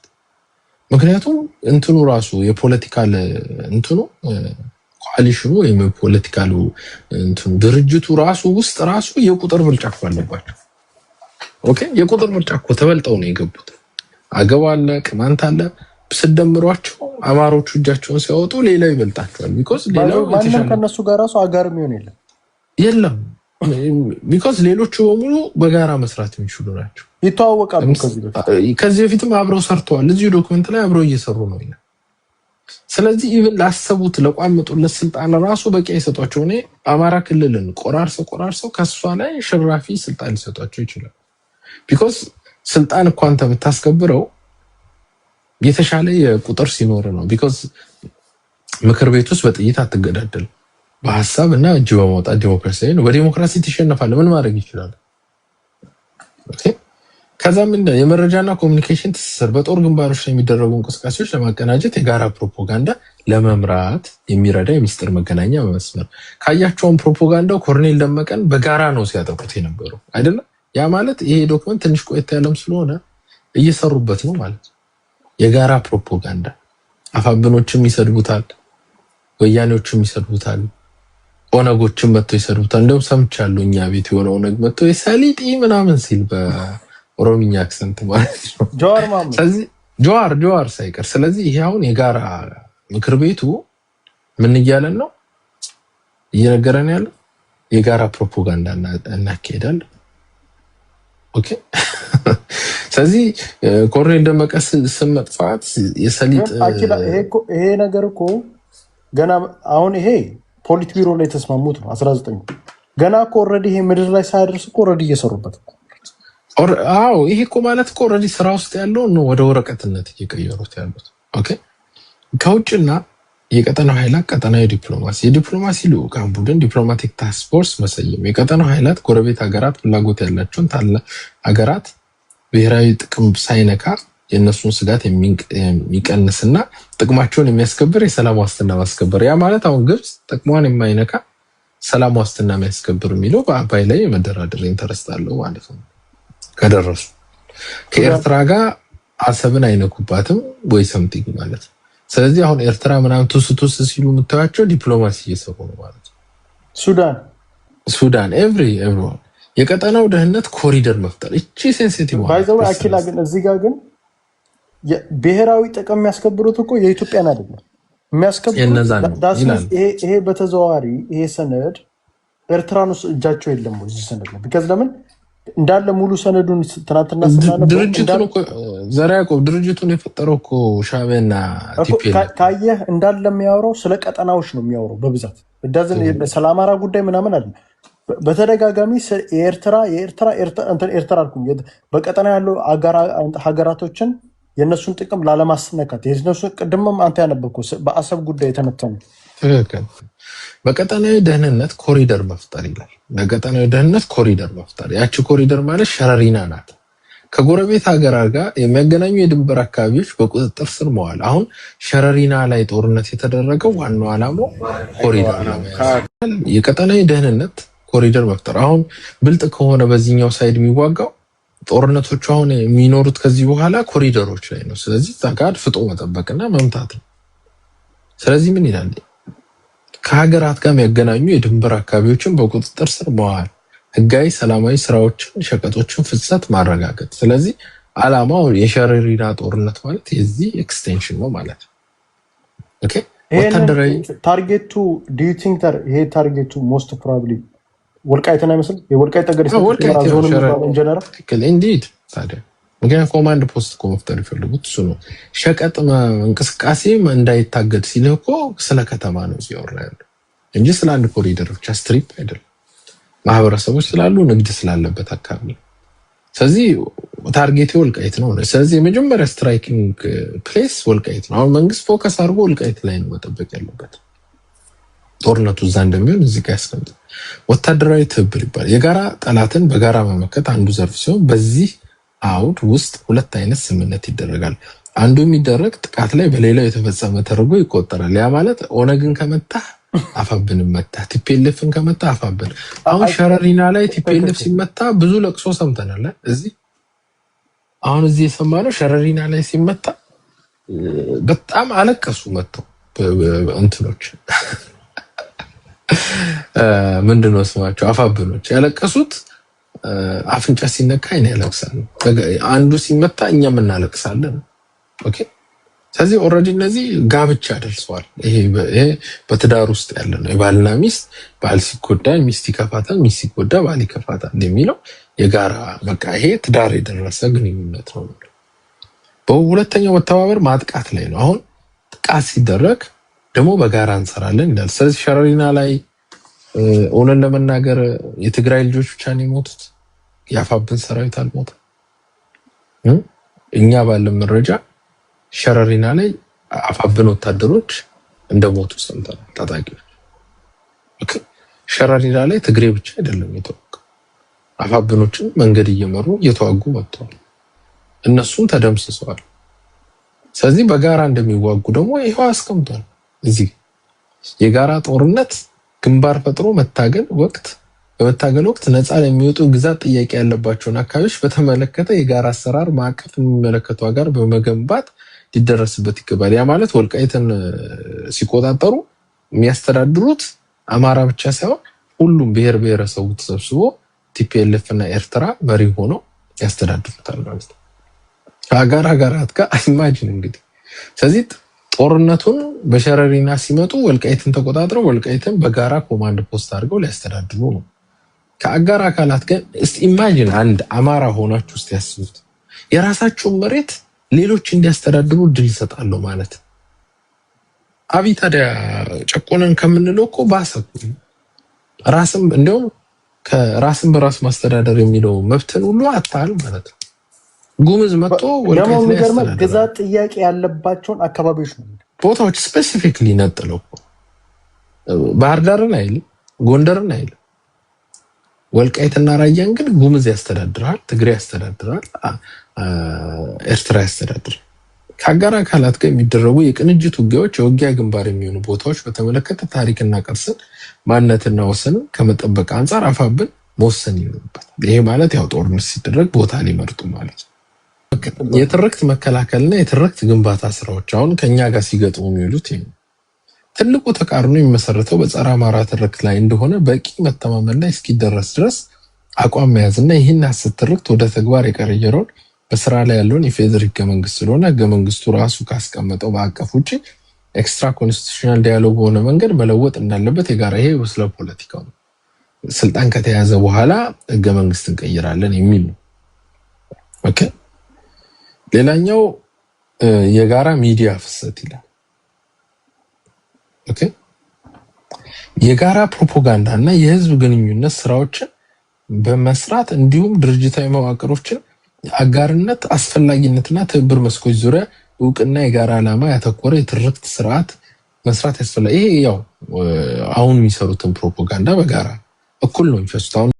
S1: ምክንያቱም እንትኑ ራሱ የፖለቲካል እንትኑ ኮአሊሽኑ ወይም የፖለቲካል እንትኑ ድርጅቱ ራሱ ውስጥ ራሱ የቁጥር ብልጫ አለባቸው። ኦኬ የቁጥር ብልጫ እኮ ተበልጠው ነው የገቡት። አገው አለ፣ ቅማንት አለ። ስደምሯቸው አማሮቹ እጃቸውን ሲያወጡ ሌላው ይበልጣቸዋል። ቢኮዝ ሌላው
S2: ማንም ከነሱ ጋር ራሱ አጋር የሚሆን
S1: የለም። ቢኮዝ ሌሎቹ በሙሉ በጋራ መስራት የሚችሉ ናቸው፣
S2: ይተዋወቃሉ።
S1: ከዚህ በፊትም አብረው ሰርተዋል። እዚሁ ዶክመንት ላይ አብረው እየሰሩ ነው። ስለዚህ ኢቭን ላሰቡት ለቋመጡለት ስልጣን ራሱ በቂ አይሰጧቸው። እኔ አማራ ክልልን ቆራርሰው ከሷ ላይ ሽራፊ ስልጣን ሊሰጧቸው ይችላል። ቢኮዝ ስልጣን እኮ አንተ የምታስከብረው የተሻለ የቁጥር ሲኖር ነው። ቢኮዝ ምክር ቤት ውስጥ በጥይት አትገዳደል፣ በሀሳብ እና እጅ በማውጣት ዲሞክራሲያዊ ነው። በዲሞክራሲ ትሸነፋለህ። ምን ማድረግ ይችላል? ኦኬ ከዛም የመረጃና ኮሚኒኬሽን ትስስር በጦር ግንባሮች ላይ የሚደረጉ እንቅስቃሴዎች ለማቀናጀት የጋራ ፕሮፓጋንዳ ለመምራት የሚረዳ የሚስጥር መገናኛ መስመር። ካያቸውን ፕሮፓጋንዳው ኮርኔል ደመቀን በጋራ ነው ሲያጠቁት የነበረው አይደለም። ያ ማለት ይሄ ዶክመንት ትንሽ ቆየት ያለም ስለሆነ እየሰሩበት ነው ማለት ነው። የጋራ ፕሮፓጋንዳ አፋብኖችም ይሰድቡታል፣ ወያኔዎችም ይሰድቡታል፣ ኦነጎችም መጥተው ይሰድቡታል። እንደውም ሰምቻለሁ እኛ ቤት የሆነ ኦነግ መጥተው የሰሊጢ ምናምን ሲል በኦሮምኛ አክሰንት ማለት ነው። ስለዚህ ጀዋር ሳይቀር። ስለዚህ ይሄ አሁን የጋራ ምክር ቤቱ ምን እያለን ነው እየነገረን ያለ የጋራ ፕሮፓጋንዳ እናካሄዳለን። ኦኬ ስለዚህ ኮርኔል ደመቀ ስም መጥፋት የሰሊጥ
S2: ይሄ ነገር እኮ ገና አሁን ይሄ ፖሊት ቢሮ ላይ የተስማሙት ነው 19 ገና እኮ ኦልሬዲ ይሄ ምድር ላይ ሳይደርስ እኮ ኦልሬዲ እየሰሩበት ነው።
S1: አዎ ይሄ እኮ ማለት እኮ ኦልሬዲ ስራ ውስጥ ያለው ነው ወደ ወረቀትነት እየቀየሩት ያሉት። ኦኬ ከውጭና የቀጠናው ኃይላት ቀጠናዊ ዲፕሎማሲ የዲፕሎማሲ ልዑካን ቡድን ዲፕሎማቲክ ታስክ ፎርስ መሰየም የቀጠናው ኃይላት ጎረቤት ሀገራት ፍላጎት ያላቸውን ሀገራት ብሔራዊ ጥቅም ሳይነካ የእነሱን ስጋት የሚቀንስና ጥቅማቸውን የሚያስከብር የሰላም ዋስትና ማስከበር። ያ ማለት አሁን ግብጽ ጥቅሟን የማይነካ ሰላም ዋስትና የሚያስከብር የሚለው በአባይ ላይ የመደራደር ኢንተረስት አለው ማለት ነው። ከደረሱ ከኤርትራ ጋር አሰብን አይነኩባትም ወይ ሰምቲንግ ማለት ነው። ስለዚህ አሁን ኤርትራ ምናምን ቱስ ሲሉ የምታያቸው ዲፕሎማሲ እየሰሩ ነው ማለት ነው። ሱዳን ኤቭሪዋን የቀጠናው ደህንነት ኮሪደር መፍጠር እቺ ሴንሲቲቭ
S2: ባይዘው አኪላ ግን እዚህ ጋር ግን ብሔራዊ ጥቅም የሚያስከብሩት እኮ የኢትዮጵያን አይደለም የሚያስከብሩት። ይሄ በተዘዋዋሪ ይሄ ሰነድ ኤርትራን ውስጥ እጃቸው የለም ወይ እዚህ ሰነድ ነው። ቢካዝ ለምን እንዳለ ሙሉ ሰነዱን ትናንትና
S1: ድርጅቱን የፈጠረው እኮ ሻዕቢያና ቲፒኤልኤፍ
S2: ካየህ እንዳለ የሚያወራው ስለ ቀጠናዎች ነው የሚያወራው በብዛት ስለ አማራ ጉዳይ ምናምን አይደለም። በተደጋጋሚ ኤርትራ አልኩኝ በቀጠና ያሉ ሀገራቶችን የእነሱን ጥቅም ላለማስነካት የእነሱ ቅድምም አንተ ያነበብከው በአሰብ ጉዳይ የተነተኑ
S1: ትክክል። በቀጠናዊ ደህንነት ኮሪደር መፍጠር ይላል። በቀጠናዊ ደህንነት ኮሪደር መፍጠር ያቺ ኮሪደር ማለት ሸረሪና ናት። ከጎረቤት ሀገር ጋር የሚያገናኙ የድንበር አካባቢዎች በቁጥጥር ስር መዋል። አሁን ሸረሪና ላይ ጦርነት የተደረገው ዋናው ዓላማው ኮሪደር ነው፣ የቀጠናዊ ደህንነት ኮሪደር መፍጠር። አሁን ብልጥ ከሆነ በዚህኛው ሳይድ የሚዋጋው ጦርነቶቹ አሁን የሚኖሩት ከዚህ በኋላ ኮሪደሮች ላይ ነው። ስለዚህ ታጋድ ፍጦ መጠበቅና መምታት ነው። ስለዚህ ምን ይላል? ከሀገራት ጋር የሚያገናኙ የድንበር አካባቢዎችን በቁጥጥር ስር መዋል፣ ህጋዊ ሰላማዊ ስራዎችን፣ ሸቀጦችን ፍሰት ማረጋገጥ። ስለዚህ ዓላማው የሸረሪና ጦርነት ማለት የዚህ ኤክስቴንሽን ነው ማለት ነው። ኦኬ ወታደራዊ
S2: ታርጌቱ ዱ ዩ ቲንክ ዳት ይሄ ታርጌቱ ሞስት ፕሮባብሊ ወልቃይትን አይመስል የወልቃይት ጠገዴ ዞን ኢንጂነር
S1: ኢንዲድ ታዲያ ምክንያቱም ኮማንድ ፖስት እኮ መፍጠር ይፈልጉት እሱ ነው። ሸቀጥ እንቅስቃሴ እንዳይታገድ ሲል እኮ ስለ ከተማ ነው እያወራ ያለው እንጂ ስለ አንድ ኮሪደር ብቻ ስትሪፕ አይደለም። ማህበረሰቦች ስላሉ ንግድ ስላለበት አካባቢ። ስለዚህ ታርጌት ወልቃይት ነው። ስለዚህ የመጀመሪያ ስትራይኪንግ ፕሌስ ወልቃይት ነው። አሁን መንግስት ፎከስ አድርጎ ወልቃይት ላይ ነው መጠበቅ ያለበት። ጦርነቱ እዛ እንደሚሆን እዚህ ጋር ያስቀምጥ። ወታደራዊ ትብብር ይባላል። የጋራ ጠላትን በጋራ መመከት አንዱ ዘርፍ ሲሆን በዚህ አውድ ውስጥ ሁለት አይነት ስምምነት ይደረጋል። አንዱ የሚደረግ ጥቃት ላይ በሌላው የተፈጸመ ተደርጎ ይቆጠራል። ያ ማለት ኦነግን ከመታ አፋብን መታ፣ ቲፒኤልኤፍን ከመታ አፋብን። አሁን ሸረሪና ላይ ቲፒኤልኤፍ ሲመታ ብዙ ለቅሶ ሰምተናል። እዚህ የሰማነው ሸረሪና ላይ ሲመታ በጣም አለቀሱ መጥተው እንትኖች ምንድነው ስማቸው አፋብኖች ያለቀሱት። አፍንጫ ሲነካ አይን ያለቅሳል። አንዱ ሲመታ እኛም እናለቅሳለን። ኦኬ ስለዚህ ኦልሬዲ እነዚህ ጋብቻ ደርሰዋል። ይሄ በትዳር ውስጥ ያለ ነው። የባልና ሚስት ባል ሲጎዳ ሚስት ይከፋታል፣ ሚስት ሲጎዳ ባል ይከፋታል የሚለው የጋራ በቃ ይሄ ትዳር የደረሰ ግንኙነት ነው። በሁለተኛው መተባበር ማጥቃት ላይ ነው። አሁን ጥቃት ሲደረግ ደግሞ በጋራ እንሰራለን ይላል። ስለዚህ ሸረሪና ላይ ኦነን ለመናገር የትግራይ ልጆች ብቻ ነው የሞቱት፣ ያፋብን ሰራዊት አልሞተም። እኛ ባለን መረጃ ሸረሪና ላይ አፋብን ወታደሮች እንደሞቱ ሰምተናል። ታጣቂዎች ሸረሪና ላይ ትግሬ ብቻ አይደለም የተወቀ አፋብኖችን መንገድ እየመሩ እየተዋጉ መጥተዋል። እነሱም ተደምስሰዋል። ስለዚህ በጋራ እንደሚዋጉ ደግሞ ይሄው አስቀምጧል። እዚህ የጋራ ጦርነት ግንባር ፈጥሮ በመታገል ወቅት ነፃ ለሚወጡ ግዛት ጥያቄ ያለባቸውን አካባቢዎች በተመለከተ የጋራ አሰራር ማዕቀፍ የሚመለከቱ ጋር በመገንባት ሊደረስበት ይገባል። ያ ማለት ወልቃይትን ሲቆጣጠሩ የሚያስተዳድሩት አማራ ብቻ ሳይሆን ሁሉም ብሔር ብሔረሰቡ ተሰብስቦ ቲፒኤልኤፍ እና ኤርትራ መሪ ሆነው ያስተዳድሩታል ማለት ነው። ሀገራት ጋር ኢማጂን እንግዲህ። ስለዚህ ጦርነቱን በሸረሪና ሲመጡ ወልቃይትን ተቆጣጥረው ወልቃይትን በጋራ ኮማንድ ፖስት አድርገው ሊያስተዳድሩ ነው። ከአጋር አካላት ጋር እስቲ ኢማጂን አንድ አማራ ሆናችሁ እስቲ ያስቡት። የራሳችሁን መሬት ሌሎች እንዲያስተዳድሩ እድል ይሰጣሉ ማለት። አብይ ታዲያ ጨቆነን ከምንለው እኮ ባሰብ ራስም እንደውም ከራስን በራስ ማስተዳደር የሚለው መብትን ሁሉ አጣል ማለት ነው። ጉምዝ መጥቶ ወልቃይት ላይ ያስተዳድራል።
S2: ግዛት ጥያቄ ያለባቸውን አካባቢዎች ነው
S1: ቦታዎች ስፔሲፊክሊ ነጥለው ባህር ዳርን አይልም፣ ጎንደርን አይልም። ወልቃይትና ራያን ግን ጉምዝ ያስተዳድራል፣ ትግሬ ያስተዳድራል፣ ኤርትራ ያስተዳድራል። ከአጋር አካላት ጋር የሚደረጉ የቅንጅት ውጊያዎች የውጊያ ግንባር የሚሆኑ ቦታዎች በተመለከተ ታሪክና ቅርስን ማንነትና ወሰንን ከመጠበቅ አንጻር አፋብን መወሰን ይኖርበታል። ይሄ ማለት ያው ጦርነት ሲደረግ ቦታ ሊመርጡ ማለት ነው። የትርክት መከላከልና የትርክት ግንባታ ስራዎች አሁን ከኛ ጋር ሲገጥሙ የሚውሉት ትልቁ ተቃርኖ የሚመሰረተው በጸረ አማራ ትርክት ላይ እንደሆነ በቂ መተማመን ላይ እስኪደረስ ድረስ አቋም መያዝና ይህን ሐሰት ትርክት ወደ ተግባር የቀየረውን በስራ ላይ ያለውን የፌዴራል ህገ መንግስት ስለሆነ ህገ መንግስቱ ራሱ ካስቀመጠው በአቀፍ ውጪ ኤክስትራ ኮንስቲቱሽናል ዲያሎግ በሆነ መንገድ መለወጥ እንዳለበት የጋራ ይሄ ስለ ፖለቲካው ነው። ስልጣን ከተያዘ በኋላ ህገ መንግስት እንቀይራለን የሚል ነው። ኦኬ ሌላኛው የጋራ ሚዲያ ፍሰት ይላል። ኦኬ የጋራ ፕሮፓጋንዳ እና የህዝብ ግንኙነት ስራዎችን በመስራት እንዲሁም ድርጅታዊ መዋቅሮችን አጋርነት አስፈላጊነትና ትብብር መስኮች ዙሪያ እውቅና የጋራ ዓላማ ያተኮረ የትርክት ስርዓት መስራት ያስፈልጋል። ይሄ ያው አሁን የሚሰሩትን ፕሮፓጋንዳ በጋራ እኩል ነው የሚፈሱት።